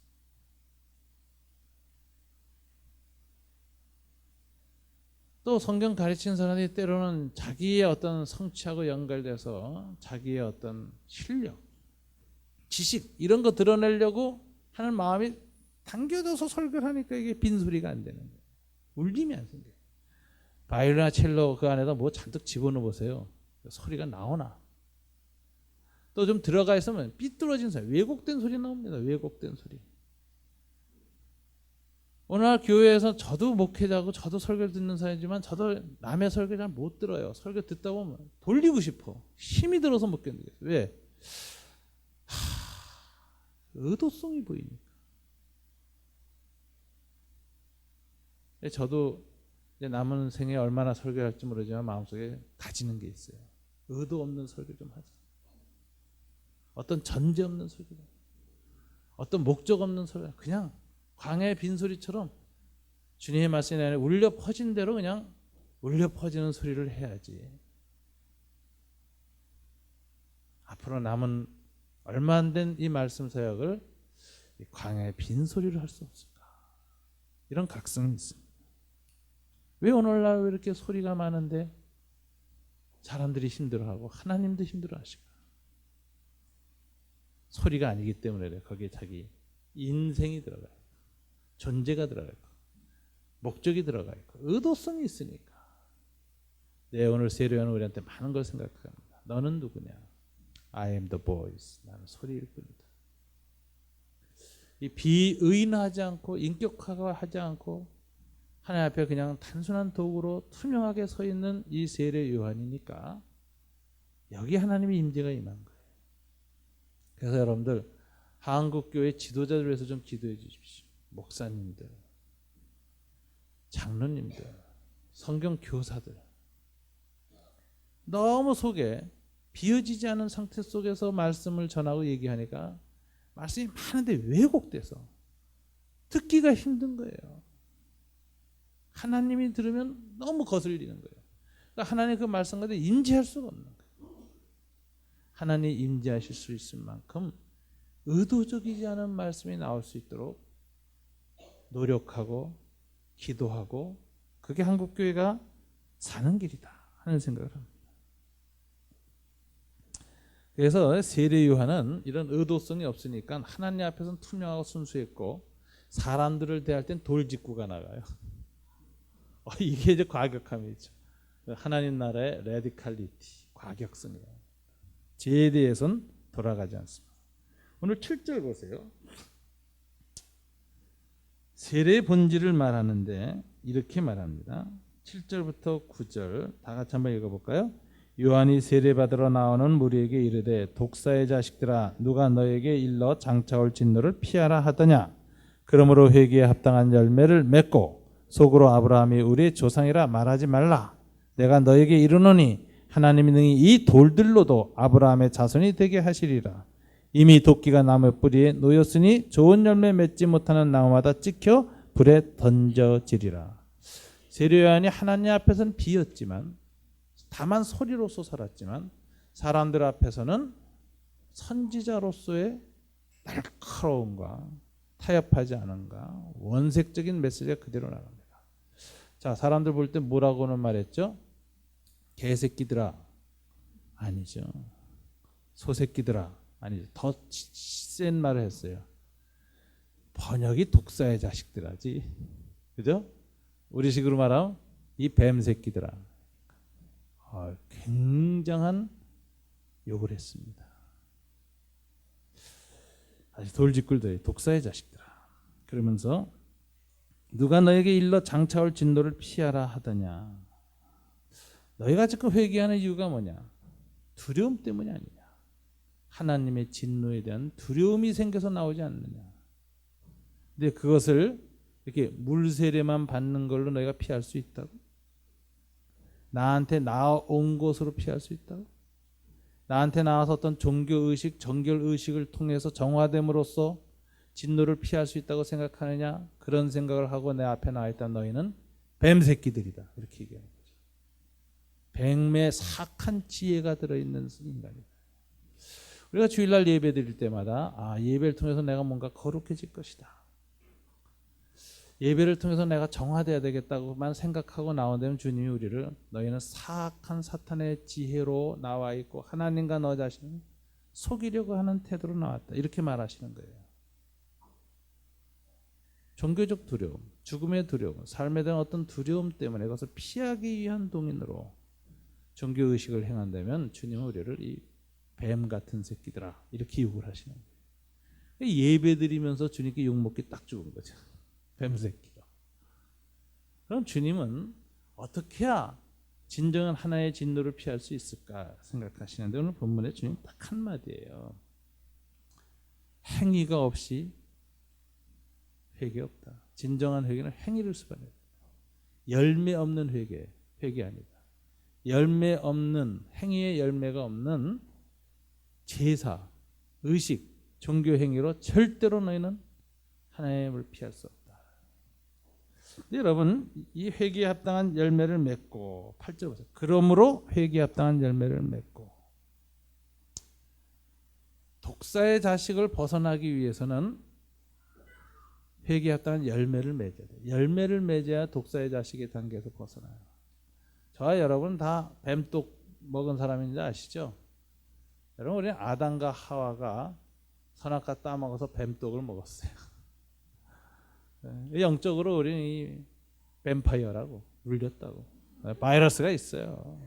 또 성경 가르치는 사람이 때로는 자기의 어떤 성취하고 연결돼서 자기의 어떤 실력, 지식 이런 거 드러내려고 하는 마음이 당겨져서 설교를 하니까 이게 빈소리가 안 되는 거예요. 울림이 안 생겨요. 바이올리나 첼로 그 안에다 뭐 잔뜩 집어넣어 보세요. 소리가 나오나. 또 좀 들어가 있으면 삐뚤어진 소리, 왜곡된 소리 나옵니다. 왜곡된 소리. 오늘 교회에서 저도 목회자고 저도 설교 듣는 사람이지만 저도 남의 설교 잘 못 들어요. 설교 듣다 보면 돌리고 싶어. 힘이 들어서 못 견디겠어요. 왜? 의도성이 보이니까. 저도 이제 남은 생에 얼마나 설교할지 모르지만 마음속에 다지는 게 있어요. 의도 없는 설교 좀 하자. 어떤 전제 없는 설교, 어떤 목적 없는 설교, 그냥 광야의 빈소리처럼 주님의 말씀이 아니라 울려 퍼진 대로 그냥 울려 퍼지는 소리를 해야지. 앞으로 남은 얼마 안 된 이 말씀 사역을 광야의 빈소리를 할 수 없을까? 이런 각성이 있습니다. 왜 오늘날 왜 이렇게 소리가 많은데 사람들이 힘들어하고 하나님도 힘들어하실까? 소리가 아니기 때문에 거기에 자기 인생이 들어가요. 존재가 들어가요. 목적이 들어가요. 의도성이 있으니까. 네, 오늘 세례요한은 우리한테 많은 걸 생각합니다. 너는 누구냐? I am the voice. 나는 소리일 뿐이다. 이 비의인하지 않고 인격화하지 않고 하나님 앞에 그냥 단순한 도구로 투명하게 서 있는 이 세례 요한이니까 여기 하나님의 임재가 임한 거예요. 그래서 여러분들 한국교회 지도자들 위해서 좀 기도해 주십시오. 목사님들, 장로님들, 성경 교사들 너무 속에 비어지지 않은 상태 속에서 말씀을 전하고 얘기하니까 말씀이 많은데 왜곡돼서 듣기가 힘든 거예요. 하나님이 들으면 너무 거슬리는 거예요. 그러니까 하나님 그 말씀 가운데 임재할 수가 없는 거예요. 하나님 임재하실 수 있을 만큼 의도적이지 않은 말씀이 나올 수 있도록 노력하고 기도하고 그게 한국교회가 사는 길이다 하는 생각을 합니다. 그래서 세례 요한은 이런 의도성이 없으니까 하나님 앞에서는 투명하고 순수했고 사람들을 대할 땐 돌직구가 나가요. 이게 이제 과격함이죠. 하나님 나라의 레디칼리티, 과격성이에요. 죄에 대해서는 돌아가지 않습니다. 오늘 7절 보세요. 세례의 본질을 말하는데 이렇게 말합니다. 7절부터 9절 다 같이 한번 읽어볼까요? 요한이 세례받으러 나오는 무리에게 이르되 독사의 자식들아 누가 너에게 일러 장차올 진노를 피하라 하더냐. 그러므로 회개에 합당한 열매를 맺고 속으로 아브라함이 우리의 조상이라 말하지 말라. 내가 너에게 이르노니 하나님이 능히 이 돌들로도 아브라함의 자손이 되게 하시리라. 이미 도끼가 나무 뿌리에 놓였으니 좋은 열매 맺지 못하는 나무마다 찍혀 불에 던져지리라. 세례 요한이 하나님 앞에서는 비었지만 다만 소리로서 살았지만 사람들 앞에서는 선지자로서의 날카로움과 타협하지 않은가 원색적인 메시지가 그대로 나갑니다. 자, 사람들 볼 때 뭐라고는 말했죠? 개새끼들아 아니죠. 소새끼들아 아니죠. 더 센 말을 했어요. 번역이 독사의 자식들아지. 그죠? 우리식으로 말하면 이 뱀새끼들아. 굉장한 욕을 했습니다. 아주 돌직구들 독사의 자식들아. 그러면서 누가 너에게 일러 장차올 진노를 피하라 하더냐. 너희가 지금 회개하는 이유가 뭐냐? 두려움 때문이 아니냐. 하나님의 진노에 대한 두려움이 생겨서 나오지 않느냐. 근데 그것을 이렇게 물세례만 받는 걸로 너희가 피할 수 있다고? 나한테 나온 것으로 피할 수 있다고? 나한테 나와서 어떤 종교의식, 정결의식을 통해서 정화됨으로써 진노를 피할 수 있다고 생각하느냐? 그런 생각을 하고 내 앞에 나와 있다 너희는 뱀 새끼들이다. 이렇게 얘기하는 거죠. 뱀의 사악한 지혜가 들어있는 인간이다. 우리가 주일날 예배 드릴 때마다 예배를 통해서 내가 뭔가 거룩해질 것이다. 예배를 통해서 내가 정화돼야 되겠다고만 생각하고 나온다면 주님이 우리를 너희는 사악한 사탄의 지혜로 나와 있고 하나님과 너 자신을 속이려고 하는 태도로 나왔다. 이렇게 말하시는 거예요. 종교적 두려움, 죽음의 두려움, 삶에 대한 어떤 두려움 때문에 그것을 피하기 위한 동인으로 종교의식을 행한다면 주님은 우리를 이 뱀 같은 새끼들아 이렇게 욕을 하시는 거예요. 예배 드리면서 주님께 욕먹기 딱 좋은 거죠. 뱀 새끼가. 그럼 주님은 어떻게 해야 진정한 하나의 진노를 피할 수 있을까 생각하시는데 오늘 본문에 주님 딱 한마디예요. 행위가 없이 회개 없다. 진정한 회개는 행위를 수반해야 된다. 열매 없는 회개 아니다. 열매 없는 행위의 열매가 없는 제사, 의식, 종교 행위로 절대로 너희는 하나님을 피할 수 없다. 여러분 이 회개에 합당한 열매를 맺고 8절 보세요. 그러므로 회개에 합당한 열매를 맺고 독사의 자식을 벗어나기 위해서는 회개에 합당한 열매를 맺어야 돼요. 열매를 맺어야 독사의 자식의 단계에서 벗어나요. 저와 여러분 다 뱀독 먹은 사람인지 아시죠? 여러분 우리 아담과 하와가 선악과 따먹어서 뱀독을 먹었어요. 영적으로 우리는 이 뱀파이어라고 물렸다고. 바이러스가 있어요.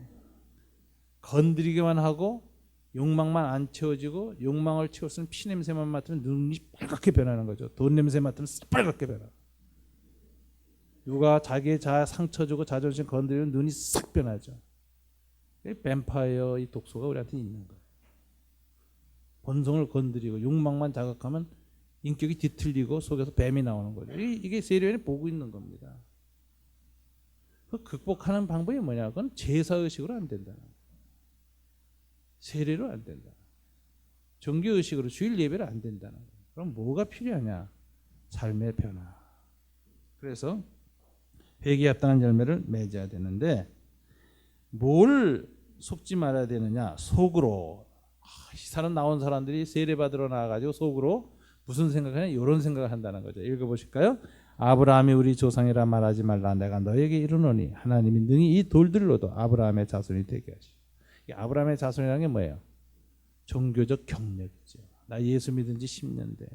건드리기만 하고 욕망만 안 채워지고 욕망을 채웠으면 피냄새만 맡으면 눈이 빨갛게 변하는 거죠. 돈 냄새 맡으면 빨갛게 변하. 누가 자기의 상처 주고 자존심 건드리면 눈이 싹 변하죠. 뱀파이어 이 독소가 우리한테 있는 거예요. 본성을 건드리고 욕망만 자극하면 인격이 뒤틀리고 속에서 뱀이 나오는 거죠. 이게 세례요한이 보고 있는 겁니다. 그 극복하는 방법이 뭐냐? 그건 제사의식으로 안 된다. 세례로 안 된다. 종교의식으로 주일 예배로 안 된다는 거예요. 그럼 뭐가 필요하냐? 삶의 변화. 그래서 회개에 합당한 열매를 맺어야 되는데 뭘 속지 말아야 되느냐? 속으로. 이 사람 나온 사람들이 세례 받으러 나와가지고 속으로 무슨 생각하냐? 이런 생각을 한다는 거죠. 읽어보실까요? 아브라함이 우리 조상이라 말하지 말라. 내가 너에게 이르노니 하나님이 능히 이 돌들로도 아브라함의 자손이 되게 하시오. 아브라함의 자손이라는 게 뭐예요? 종교적 경력이죠. 나 예수 믿은 지 10년 돼.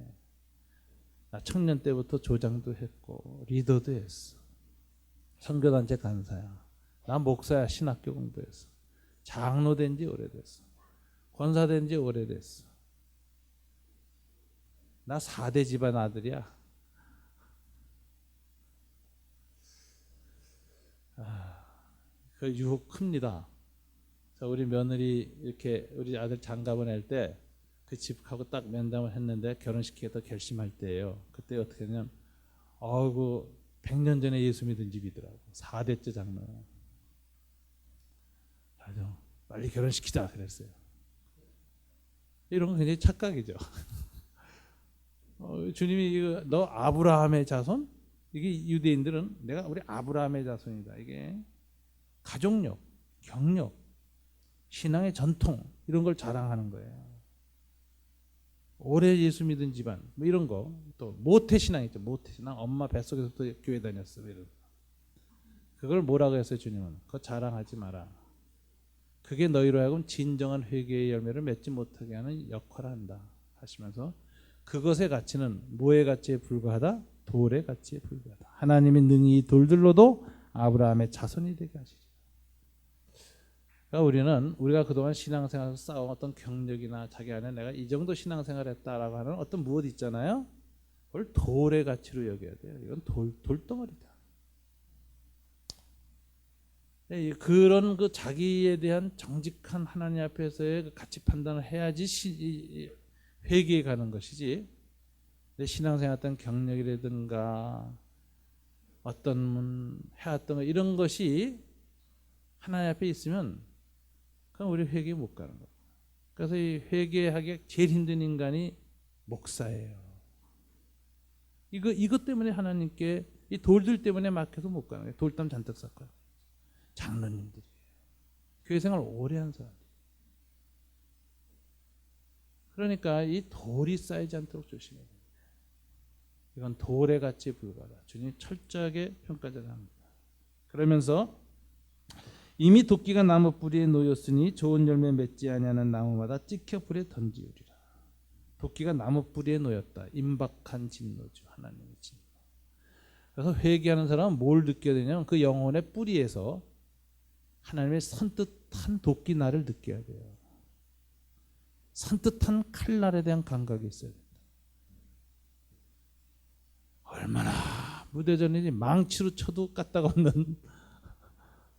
나 청년 때부터 조장도 했고 리더도 했어. 선교단체 간사야. 나 목사야. 신학교 공부했어. 장로 된 지 오래됐어. 권사 된 지 오래됐어. 나 4대 집안 아들이야. 그 유혹 큽니다. 우리 며느리 이렇게 우리 아들 장가 보낼 때 그 집하고 딱 면담을 했는데 결혼시키겠다 결심할 때예요. 그때 어떻게 했냐면 그 100년 전에 예수 믿은 집이더라고. 4대째 장로. 맞아. 빨리 결혼시키자 그랬어요. 이런 건 굉장히 착각이죠. 주님이 너 아브라함의 자손? 이게 유대인들은 내가 우리 아브라함의 자손이다. 이게 가족력, 경력, 신앙의 전통 이런 걸 자랑하는 거예요. 오래 예수 믿은 집안 뭐 이런 거. 또 모태 신앙 있죠. 모태 신앙. 엄마 뱃속에서부터 교회 다녔어. 이런. 그걸 뭐라고 했어요 주님은? 그거 자랑하지 마라. 그게 너희로 하여금 진정한 회개의 열매를 맺지 못하게 하는 역할을 한다 하시면서 그것의 가치는 뭐의 가치에 불과하다? 돌의 가치에 불과하다. 하나님이 능히 돌들로도 아브라함의 자손이 되게 하시죠. 그러니까 우리가 그동안 신앙생활에서 쌓아온 어떤 경력이나 자기 안에 내가 이 정도 신앙생활했다라고 하는 어떤 무엇 있잖아요. 그걸 돌의 가치로 여겨야 돼요. 이건 돌덩어리다. 그런 그 자기에 대한 정직한 하나님 앞에서의 그 가치 판단을 해야지 회개에 가는 것이지. 내 신앙생활 어떤 경력이라든가 어떤 해왔던 거 이런 것이 하나님 앞에 있으면 그럼 우리 회개에 못 가는 거예요. 그래서 이 회개하기 제일 힘든 인간이 목사예요. 이것 때문에 하나님께 이 돌들 때문에 막혀서 못 가는 거예요. 돌담 잔뜩 쌌고요. 장로님들이 교회 생활 오래 한 사람. 그러니까 이 돌이 쌓이지 않도록 조심해야 됩니다. 이건 돌의 가치에 불과하다. 주님이 철저하게 평가를 합니다. 그러면서 이미 도끼가 나무 뿌리에 놓였으니 좋은 열매 맺지 아니하는 나무마다 찍혀 불에 던지우리라. 도끼가 나무 뿌리에 놓였다. 임박한 진노죠. 하나님의 진노. 그래서 회개하는 사람은 뭘 느껴야 되냐면 그 영혼의 뿌리에서 하나님의 선뜻한 도끼날을 느껴야 돼요. 선뜻한 칼날에 대한 감각이 있어야 된다. 얼마나 무대전이지 망치로 쳐도 까딱 없는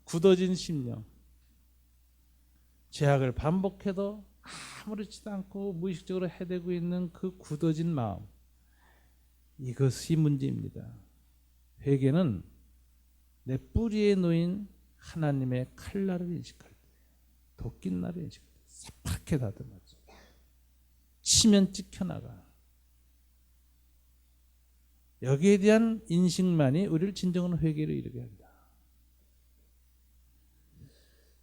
굳어진 심령. 죄악을 반복해도 아무렇지도 않고 무의식적으로 해대고 있는 그 굳어진 마음. 이것이 문제입니다. 회개는 내 뿌리에 놓인 하나님의 칼날을 인식할 때, 도끼날을 인식할 때 새파랗게 다듬어져. 치면 찍혀나가. 여기에 대한 인식만이 우리를 진정한 회개로 이르게 한다.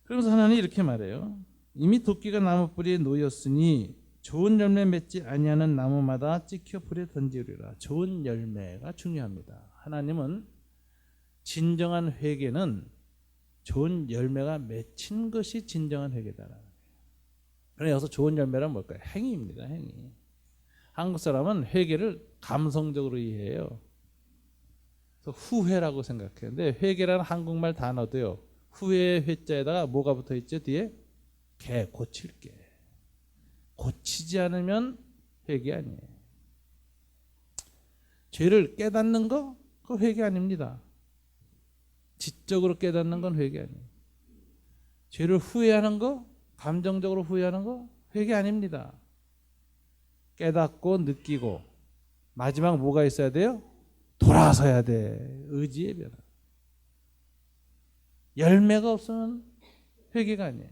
그러면서 하나님이 이렇게 말해요. 이미 도끼가 나무 뿌리에 놓였으니 좋은 열매 맺지 아니하는 나무마다 찍혀 불에 던지리라. 좋은 열매가 중요합니다. 하나님은 진정한 회개는 좋은 열매가 맺힌 것이 진정한 회개다라는 거예요. 그래서 여기서 좋은 열매란 뭘까요? 행위입니다. 행위. 한국 사람은 회개를 감성적으로 이해해요. 그래서 후회라고 생각해요. 근데 회개라는 한국말 단어도요. 후회의 회자에다가 뭐가 붙어 있죠? 뒤에 개, 고칠 게. 고치지 않으면 회개 아니에요. 죄를 깨닫는 거 그거 회개 아닙니다. 지적으로 깨닫는 건 회개 아니에요. 죄를 후회하는 거, 감정적으로 후회하는 거 회개 아닙니다. 깨닫고 느끼고 마지막 뭐가 있어야 돼요? 돌아서야 돼. 의지의 변화. 열매가 없으면 회개가 아니에요.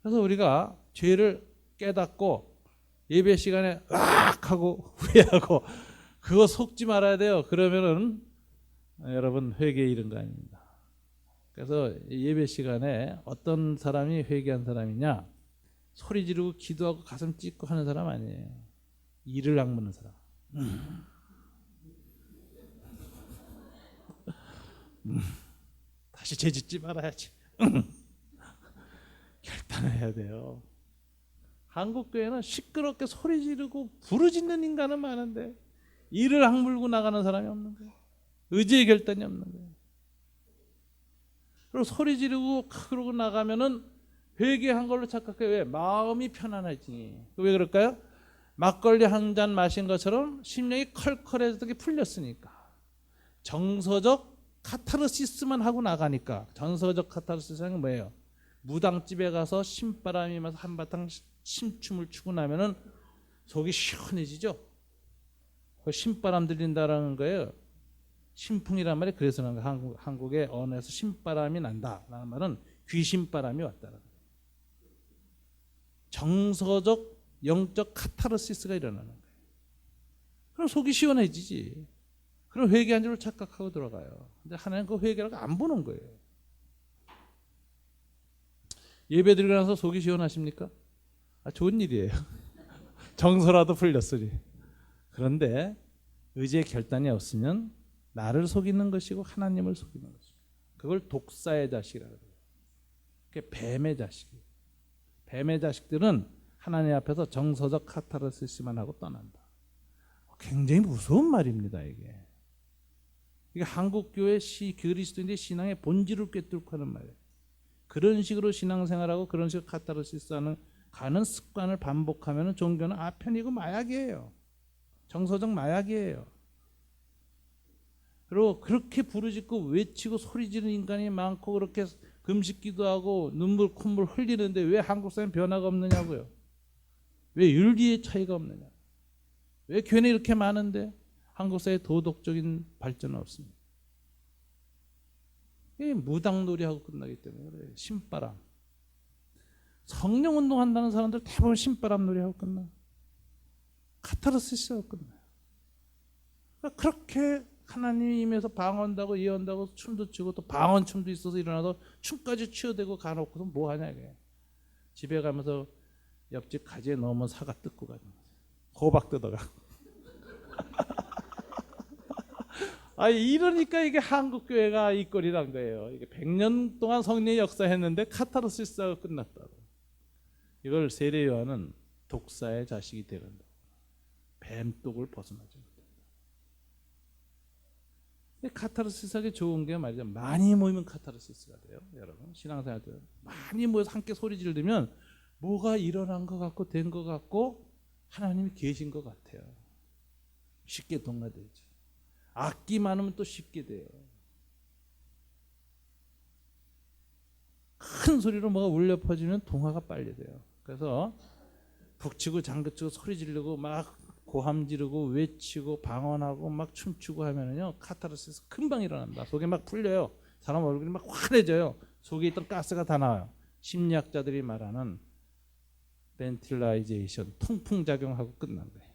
그래서 우리가 죄를 깨닫고 예배 시간에 으악 하고 후회하고 그거 속지 말아야 돼요. 그러면은 여러분 회개에 이른 거 아닙니다. 그래서 예배 시간에 어떤 사람이 회개한 사람이냐? 소리 지르고 기도하고 가슴 찢고 하는 사람 아니에요. 이를 악무는 사람. 다시 죄 짓지 말아야지. 결단해야 돼요. 한국 교회는 시끄럽게 소리 지르고 부르짖는 인간은 많은데 이를 악물고 나가는 사람이 없는 거예요. 의지의 결단이 없는 거예요. 그리고 소리 지르고 그러고 나가면은 회개한 걸로 착각해요. 왜? 마음이 편안하지. 왜 그럴까요? 막걸리 한 잔 마신 것처럼 심령이 컬컬해서 풀렸으니까. 정서적 카타르시스만 하고 나가니까. 정서적 카타르시스는 뭐예요? 무당집에 가서 신바람이 마서 한바탕 심춤을 추고 나면은 속이 시원해지죠. 신바람 들린다라는 거예요. 신풍이란 말이 그래서 나는 한국의 언어에서 신바람이 난다라는 말은 귀신바람이 왔다라는 거예요. 정서적 영적 카타르시스가 일어나는 거예요. 그럼 속이 시원해지지. 그럼 회개한 줄 착각하고 들어가요. 근데 하나님 그 회개라고 안 보는 거예요. 예배 드리고 나서 속이 시원하십니까? 좋은 일이에요. 정서라도 풀렸으니. 그런데 의지의 결단이 없으면 나를 속이는 것이고 하나님을 속이는 것이고 그걸 독사의 자식이라고 해요. 그게 뱀의 자식이에요. 뱀의 자식들은 하나님 앞에서 정서적 카타르시스만 하고 떠난다. 굉장히 무서운 말입니다. 이게 한국 교회 그리스도인의 신앙의 본질을 꿰뚫고 하는 말이에요. 그런 식으로 신앙생활하고 그런 식으로 카타르시스하는 가는 습관을 반복하면 종교는 아편이고 마약이에요. 정서적 마약이에요. 그리고 그렇게 부르짖고 외치고 소리지르는 인간이 많고 그렇게 금식기도 하고 눈물 콧물 흘리는데 왜 한국 사람 변화가 없느냐고요. 왜 윤리의 차이가 없느냐. 왜 교회는 이렇게 많은데 한국 사회의 도덕적인 발전은 없습니다. 이게 무당놀이하고 끝나기 때문에 그래요. 신바람. 성령 운동한다는 사람들 대부분 신바람 놀이하고 끝나. 카타르시스하고 끝나요. 그러니까 그렇게 하나님이 임해서 방언다고 예언다고 춤도 추고 또 방언춤도 있어서 일어나서 춤까지 취어대고 가놓고서 뭐 하냐 이게. 집에 가면서 옆집 가지에 넣으면 사과 뜯고 가는 거지. 호박 뜯어가고. 이러니까 이게 한국 교회가 이 꼴이란 거예요. 이게 100년 동안 성령의 역사했는데 카타르시스가 끝났다. 이걸 세례 요한은 독사의 자식이 되는다. 뱀독을 벗어나지 못한다. 카타르시스하기 좋은 게 말이죠. 많이 모이면 카타르시스가 돼요. 여러분 신앙생활들 많이 모여서 함께 소리 지르면 뭐가 일어난 것 같고 된 것 같고 하나님이 계신 것 같아요. 쉽게 동화되죠. 악기 많으면 또 쉽게 돼요. 큰 소리로 뭐가 울려 퍼지면 동화가 빨리 돼요. 그래서 북치고 장구치고 소리 지르고 막 고함 지르고 외치고 방언하고 막 춤추고 하면은요 카타르시스 금방 일어납니다. 속에 막 풀려요. 사람 얼굴이 막 환해져요. 속에 있던 가스가 다 나와요. 심리학자들이 말하는 벤틸라이제이션, 통풍 작용하고 끝난 거예요.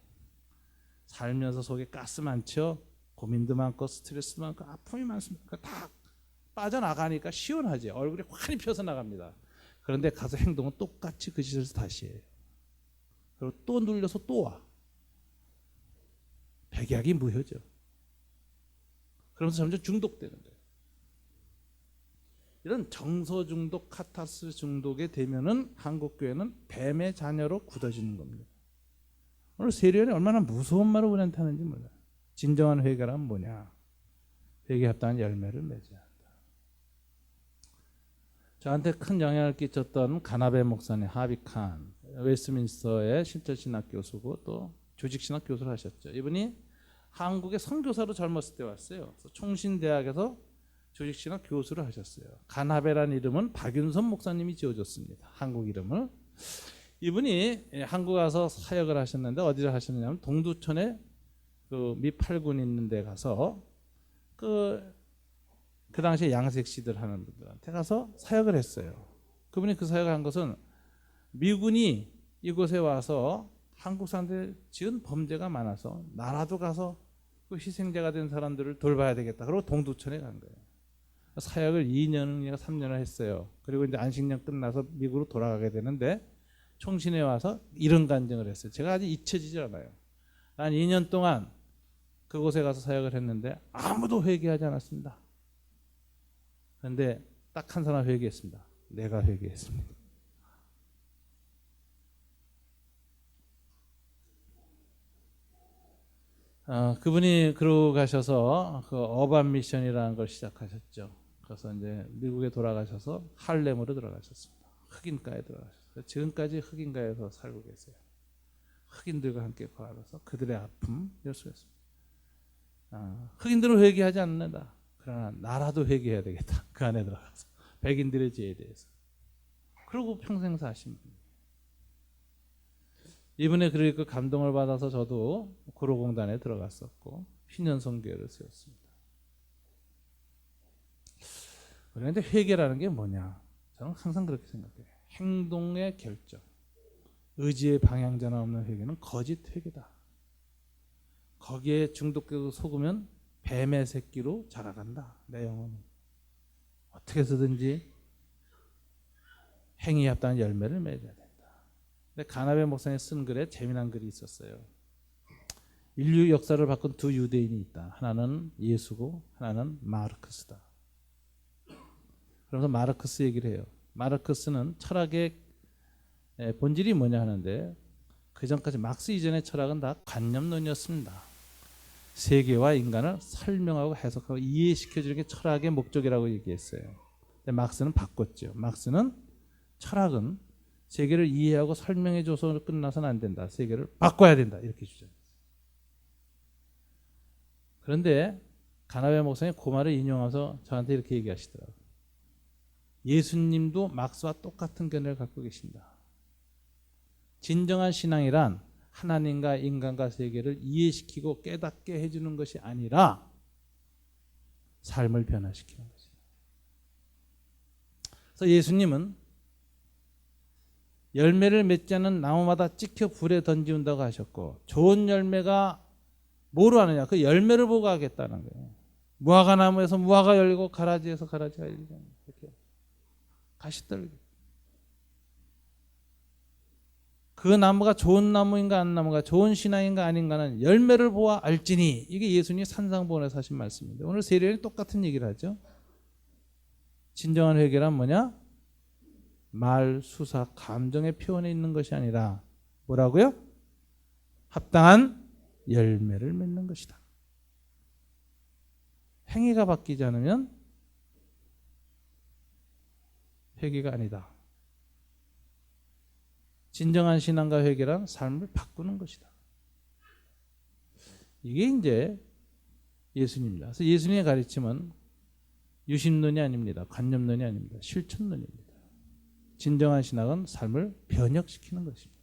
살면서 속에 가스 많죠. 고민도 많고 스트레스도 많고 아픔이 많습니다. 다 빠져나가니까 시원하지. 얼굴이 환히 펴서 나갑니다. 그런데 가서 행동은 똑같이 그 짓을 다시 해요. 그리고 또 눌려서 또 와. 백약이 무효죠. 그러면서 점점 중독되는 거예요. 이런 정서 중독, 카타르시스 중독에 되면은 한국 교회는 뱀의 자녀로 굳어지는 겁니다. 오늘 세례요한이 얼마나 무서운 말을 우리한테 하는지 몰라요. 진정한 회개란 뭐냐? 회개에 합당한 열매를 맺어야 한다. 저한테 큰 영향을 끼쳤던 가나베 목사님 하비 칸, 웨스트민스터의 실제신학 교수고 또 조직신학 교수를 하셨죠. 이분이 한국에 선교사로 젊었을 때 왔어요. 그래서 총신대학에서 조직신학 교수를 하셨어요. 가나베라는 이름은 박윤선 목사님이 지어줬습니다. 한국 이름을. 이분이 한국 와서 사역을 하셨는데 어디를 하셨느냐면 동두천에 그 미팔군 있는 데 가서 그 당시에 양색시들 하는 분들한테 가서 사역을 했어요. 그분이 그 사역을 한 것은 미군이 이곳에 와서 한국 사람들 지은 범죄가 많아서 나라도 가서 그 희생자가 된 사람들을 돌봐야 되겠다. 그리고 동두천에 간 거예요. 사역을 2년인가 3년을 했어요. 그리고 이제 안식년 끝나서 미국으로 돌아가게 되는데 총신에 와서 이런 간증을 했어요. 제가 아직 잊혀지질 않아요. 난 2년 동안 그곳에 가서 사역을 했는데 아무도 회개하지 않았습니다. 그런데 딱 한 사람 회개했습니다. 내가 회개했습니다. 그분이 그러고 가셔서 그 어반 미션이라는 걸 시작하셨죠. 그래서 이제 미국에 돌아가셔서 할렘으로 들어가셨습니다. 흑인가에 들어가셨어요. 지금까지 흑인가에서 살고 계세요. 흑인들과 함께 거하면서 그들의 아픔 열수했습니다. 흑인들은 회개하지 않는다. 그러나 나라도 회개해야 되겠다. 그 안에 들어가서 백인들의 죄에 대해서. 그러고 평생 사신 분. 이분의 그리고 감동을 받아서 저도 구로공단에 들어갔었고 휘년성교회를 세웠습니다. 그런데 회개라는 게 뭐냐? 저는 항상 그렇게 생각해요. 행동의 결정, 의지의 방향전환 없는 회개는 거짓 회개다. 거기에 중독되고 속으면 뱀의 새끼로 자라간다. 내 영혼은 어떻게 해서든지 행위에 합당한 열매를 맺어야 된다. 근데 가나베 목사님 쓴 글에 재미난 글이 있었어요. 인류 역사를 바꾼 두 유대인이 있다. 하나는 예수고 하나는 마르크스다. 그러면서 마르크스 얘기를 해요. 마르크스는 철학의 본질이 뭐냐 하는데 그 전까지 막스 이전의 철학은 다 관념론이었습니다. 세계와 인간을 설명하고 해석하고 이해시켜주는 게 철학의 목적이라고 얘기했어요. 근데 막스는 바꿨죠. 막스는 철학은 세계를 이해하고 설명해줘서 끝나서는 안 된다. 세계를 바꿔야 된다. 이렇게 주장했어요. 그런데 가나베 목사님 그 말을 인용하면서 저한테 이렇게 얘기하시더라고요. 예수님도 막스와 똑같은 견해를 갖고 계신다. 진정한 신앙이란 하나님과 인간과 세계를 이해시키고 깨닫게 해주는 것이 아니라 삶을 변화시키는 것이다. 그래서 예수님은 열매를 맺지 않는 나무마다 찍혀 불에 던지운다고 하셨고 좋은 열매가 뭐로 하느냐? 그 열매를 보고 하겠다는 거예요. 무화과 나무에서 무화과 열리고 가라지에서 가라지가 열리잖아요. 이렇게 가시떨기. 그 나무가 좋은 나무인가 안 나무가 좋은 신앙인가 아닌가는 열매를 보아 알지니. 이게 예수님이 산상보원에서 하신 말씀입니다. 오늘 세례는 똑같은 얘기를 하죠. 진정한 회개란 뭐냐? 말, 수사, 감정의 표현에 있는 것이 아니라 뭐라고요? 합당한 열매를 맺는 것이다. 행위가 바뀌지 않으면 회개가 아니다. 진정한 신앙과 회개란 삶을 바꾸는 것이다. 이게 이제 예수님입니다. 그래서 예수님의 가르침은 유심론이 아닙니다. 관념론이 아닙니다. 실천론입니다. 진정한 신앙은 삶을 변혁시키는 것입니다.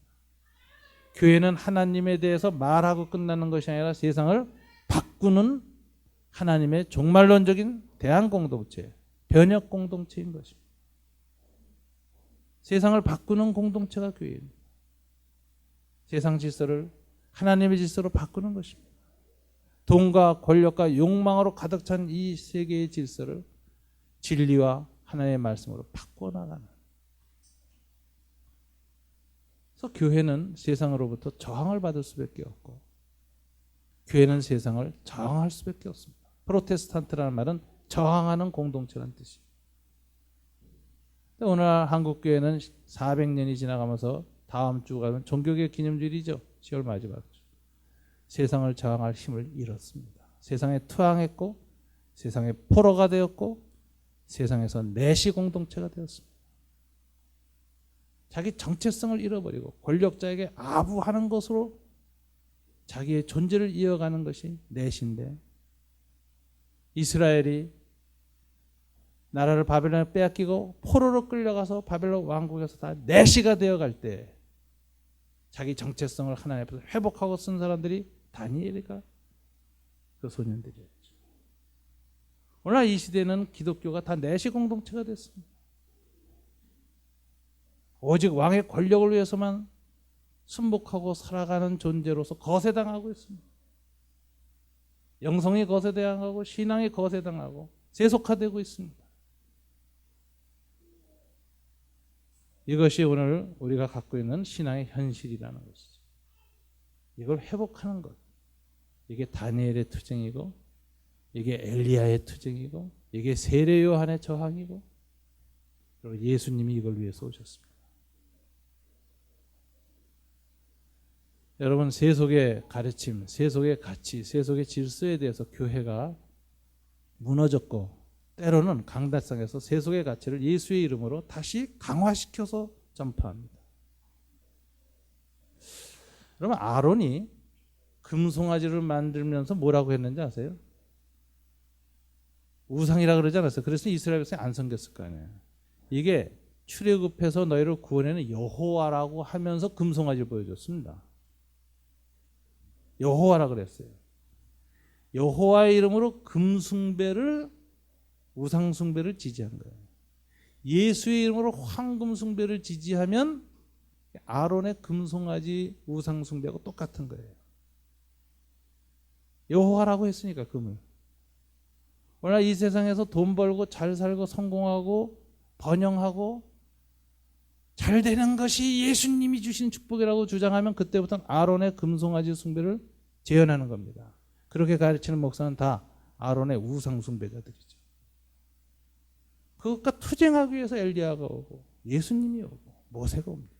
교회는 하나님에 대해서 말하고 끝나는 것이 아니라 세상을 바꾸는 하나님의 종말론적인 대안 공동체, 변혁 공동체인 것입니다. 세상을 바꾸는 공동체가 교회입니다. 세상 질서를 하나님의 질서로 바꾸는 것입니다. 돈과 권력과 욕망으로 가득 찬 이 세계의 질서를 진리와 하나님의 말씀으로 바꾸어 나가는. 그래서 교회는 세상으로부터 저항을 받을 수밖에 없고 교회는 세상을 저항할 수밖에 없습니다. 프로테스탄트라는 말은 저항하는 공동체라는 뜻이에요. 오늘 한국 교회는 400년이 지나가면서 다음 주가 가면 종교개혁 기념주일이죠. 10월 마지막 주. 세상을 저항할 힘을 잃었습니다. 세상에 투항했고 세상의 포로가 되었고 세상에서 내시 공동체가 되었습니다. 자기 정체성을 잃어버리고 권력자에게 아부하는 것으로 자기의 존재를 이어가는 것이 내시인데 이스라엘이 나라를 바벨론에 빼앗기고 포로로 끌려가서 바벨론 왕국에서 다 내시가 되어갈 때 자기 정체성을 하나님 앞에서 회복하고 쓴 사람들이 다니엘이가 그 소년들이었죠. 오늘날 이 시대는 기독교가 다 내시 공동체가 됐습니다. 오직 왕의 권력을 위해서만 순복하고 살아가는 존재로서 거세당하고 있습니다. 영성이 거세당하고 신앙이 거세당하고 세속화되고 있습니다. 이것이 오늘 우리가 갖고 있는 신앙의 현실이라는 것이죠. 이걸 회복하는 것. 이게 다니엘의 투쟁이고 이게 엘리야의 투쟁이고 이게 세례 요한의 저항이고 그리고 예수님이 이걸 위해서 오셨습니다. 여러분 세속의 가르침, 세속의 가치, 세속의 질서에 대해서 교회가 무너졌고 때로는 강단상에서 세속의 가치를 예수의 이름으로 다시 강화시켜서 전파합니다. 그러면 아론이 금송아지를 만들면서 뭐라고 했는지 아세요? 우상이라 그러지 않았어요. 그래서 이스라엘 백성이 안 섬겼을 거 아니에요. 이게 출애굽해서 너희를 구원하는 여호와라고 하면서 금송아지를 보여줬습니다. 여호와라 그랬어요. 여호와의 이름으로 금숭배를 우상숭배를 지지한 거예요. 예수의 이름으로 황금숭배를 지지하면 아론의 금송아지 우상숭배하고 똑같은 거예요. 여호와라고 했으니까 금을. 오늘 이 세상에서 돈 벌고 잘 살고 성공하고 번영하고 잘 되는 것이 예수님이 주신 축복이라고 주장하면 그때부터는 아론의 금송아지 숭배를 재현하는 겁니다. 그렇게 가르치는 목사는 다 아론의 우상 숭배자들이죠. 그것과 투쟁하기 위해서 엘리야가 오고 예수님이 오고 모세가 옵니다.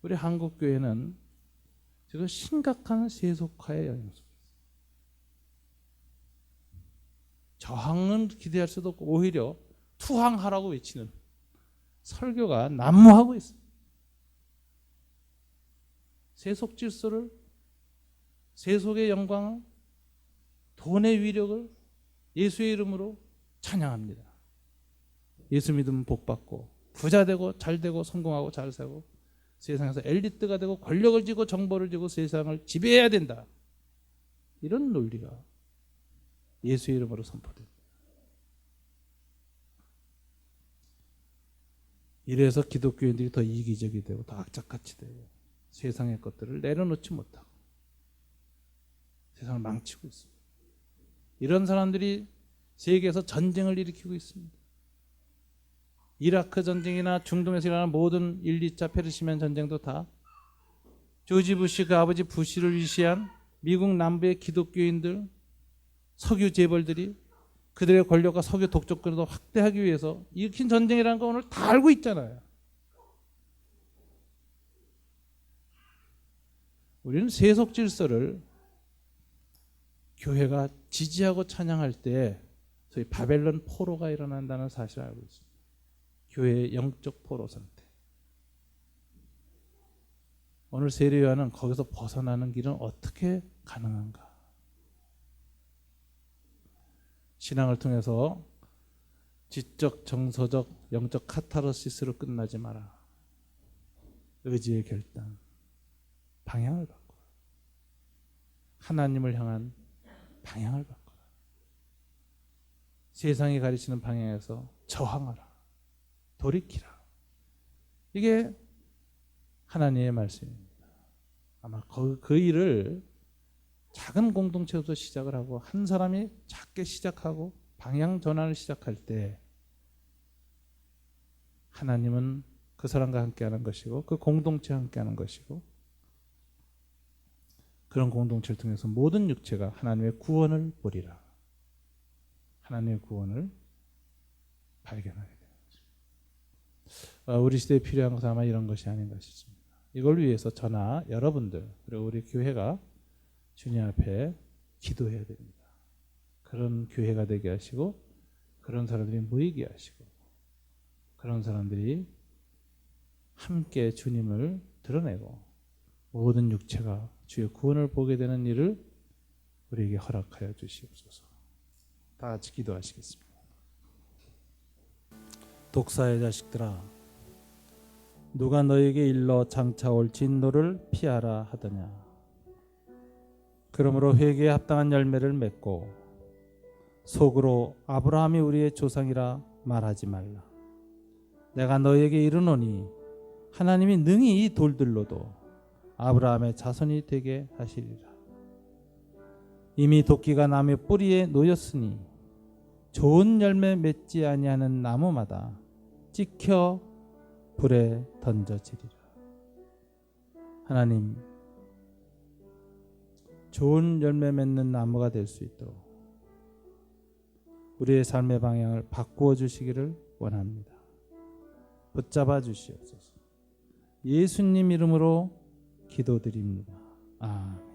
우리 한국 교회는 지금 심각한 세속화의 영향 속에 있어요. 저항은 기대할 수도 없고 오히려 투항하라고 외치는 설교가 난무하고 있습니다. 세속 질서를, 세속의 영광을, 돈의 위력을 예수의 이름으로 찬양합니다. 예수 믿으면 복받고 부자 되고 잘 되고 성공하고 잘 살고 세상에서 엘리트가 되고 권력을 쥐고 정보를 쥐고 세상을 지배해야 된다. 이런 논리가 예수의 이름으로 선포됩니다. 이래서 기독교인들이 더 이기적이 되고 더 악착같이 돼요. 세상의 것들을 내려놓지 못하고 세상을 망치고 있습니다. 이런 사람들이 세계에서 전쟁을 일으키고 있습니다. 이라크 전쟁이나 중동에서 일어나는 모든 1, 2차 페르시면 전쟁도 다 조지 부시 그 아버지 부시를 위시한 미국 남부의 기독교인들, 석유 재벌들이 그들의 권력과 석유 독점권을 더 확대하기 위해서 일으킨 전쟁이라는 거 오늘 다 알고 있잖아요. 우리는 세속 질서를 교회가 지지하고 찬양할 때 소위 바벨론 포로가 일어난다는 사실을 알고 있습니다. 교회의 영적 포로 상태. 오늘 세례요한은 거기서 벗어나는 길은 어떻게 가능한가? 신앙을 통해서 지적, 정서적, 영적 카타르시스로 끝나지 마라. 의지의 결단, 방향을 바꿔라. 하나님을 향한 방향을 바꿔라. 세상이 가르치는 방향에서 저항하라. 돌이키라. 이게 하나님의 말씀입니다. 아마 그 일을 작은 공동체부터 시작을 하고 한 사람이 작게 시작하고 방향 전환을 시작할 때 하나님은 그 사람과 함께하는 것이고 그 공동체와 함께하는 것이고 그런 공동체를 통해서 모든 육체가 하나님의 구원을 보리라. 하나님의 구원을 발견하게 됩니다. 우리 시대에 필요한 것은 아마 이런 것이 아닌가 싶습니다. 이걸 위해서 저나 여러분들 그리고 우리 교회가 주님 앞에 기도해야 됩니다. 그런 교회가 되게 하시고 그런 사람들이 모이게 하시고 그런 사람들이 함께 주님을 드러내고 모든 육체가 주의 구원을 보게 되는 일을 우리에게 허락하여 주시옵소서. 다 같이 기도하시겠습니다. 독사의 자식들아, 누가 너에게 일러 장차 올 진노를 피하라 하더냐. 그러므로 회개에 합당한 열매를 맺고 속으로 아브라함이 우리의 조상이라 말하지 말라. 내가 너에게 이르노니 하나님이 능히 이 돌들로도 아브라함의 자손이 되게 하시리라. 이미 도끼가 나무 뿌리에 놓였으니 좋은 열매 맺지 아니하는 나무마다 찍혀 불에 던져지리라. 하나님, 좋은 열매 맺는 나무가 될 수 있도록 우리의 삶의 방향을 바꾸어 주시기를 원합니다. 붙잡아 주시옵소서. 예수님 이름으로 기도드립니다. 아멘.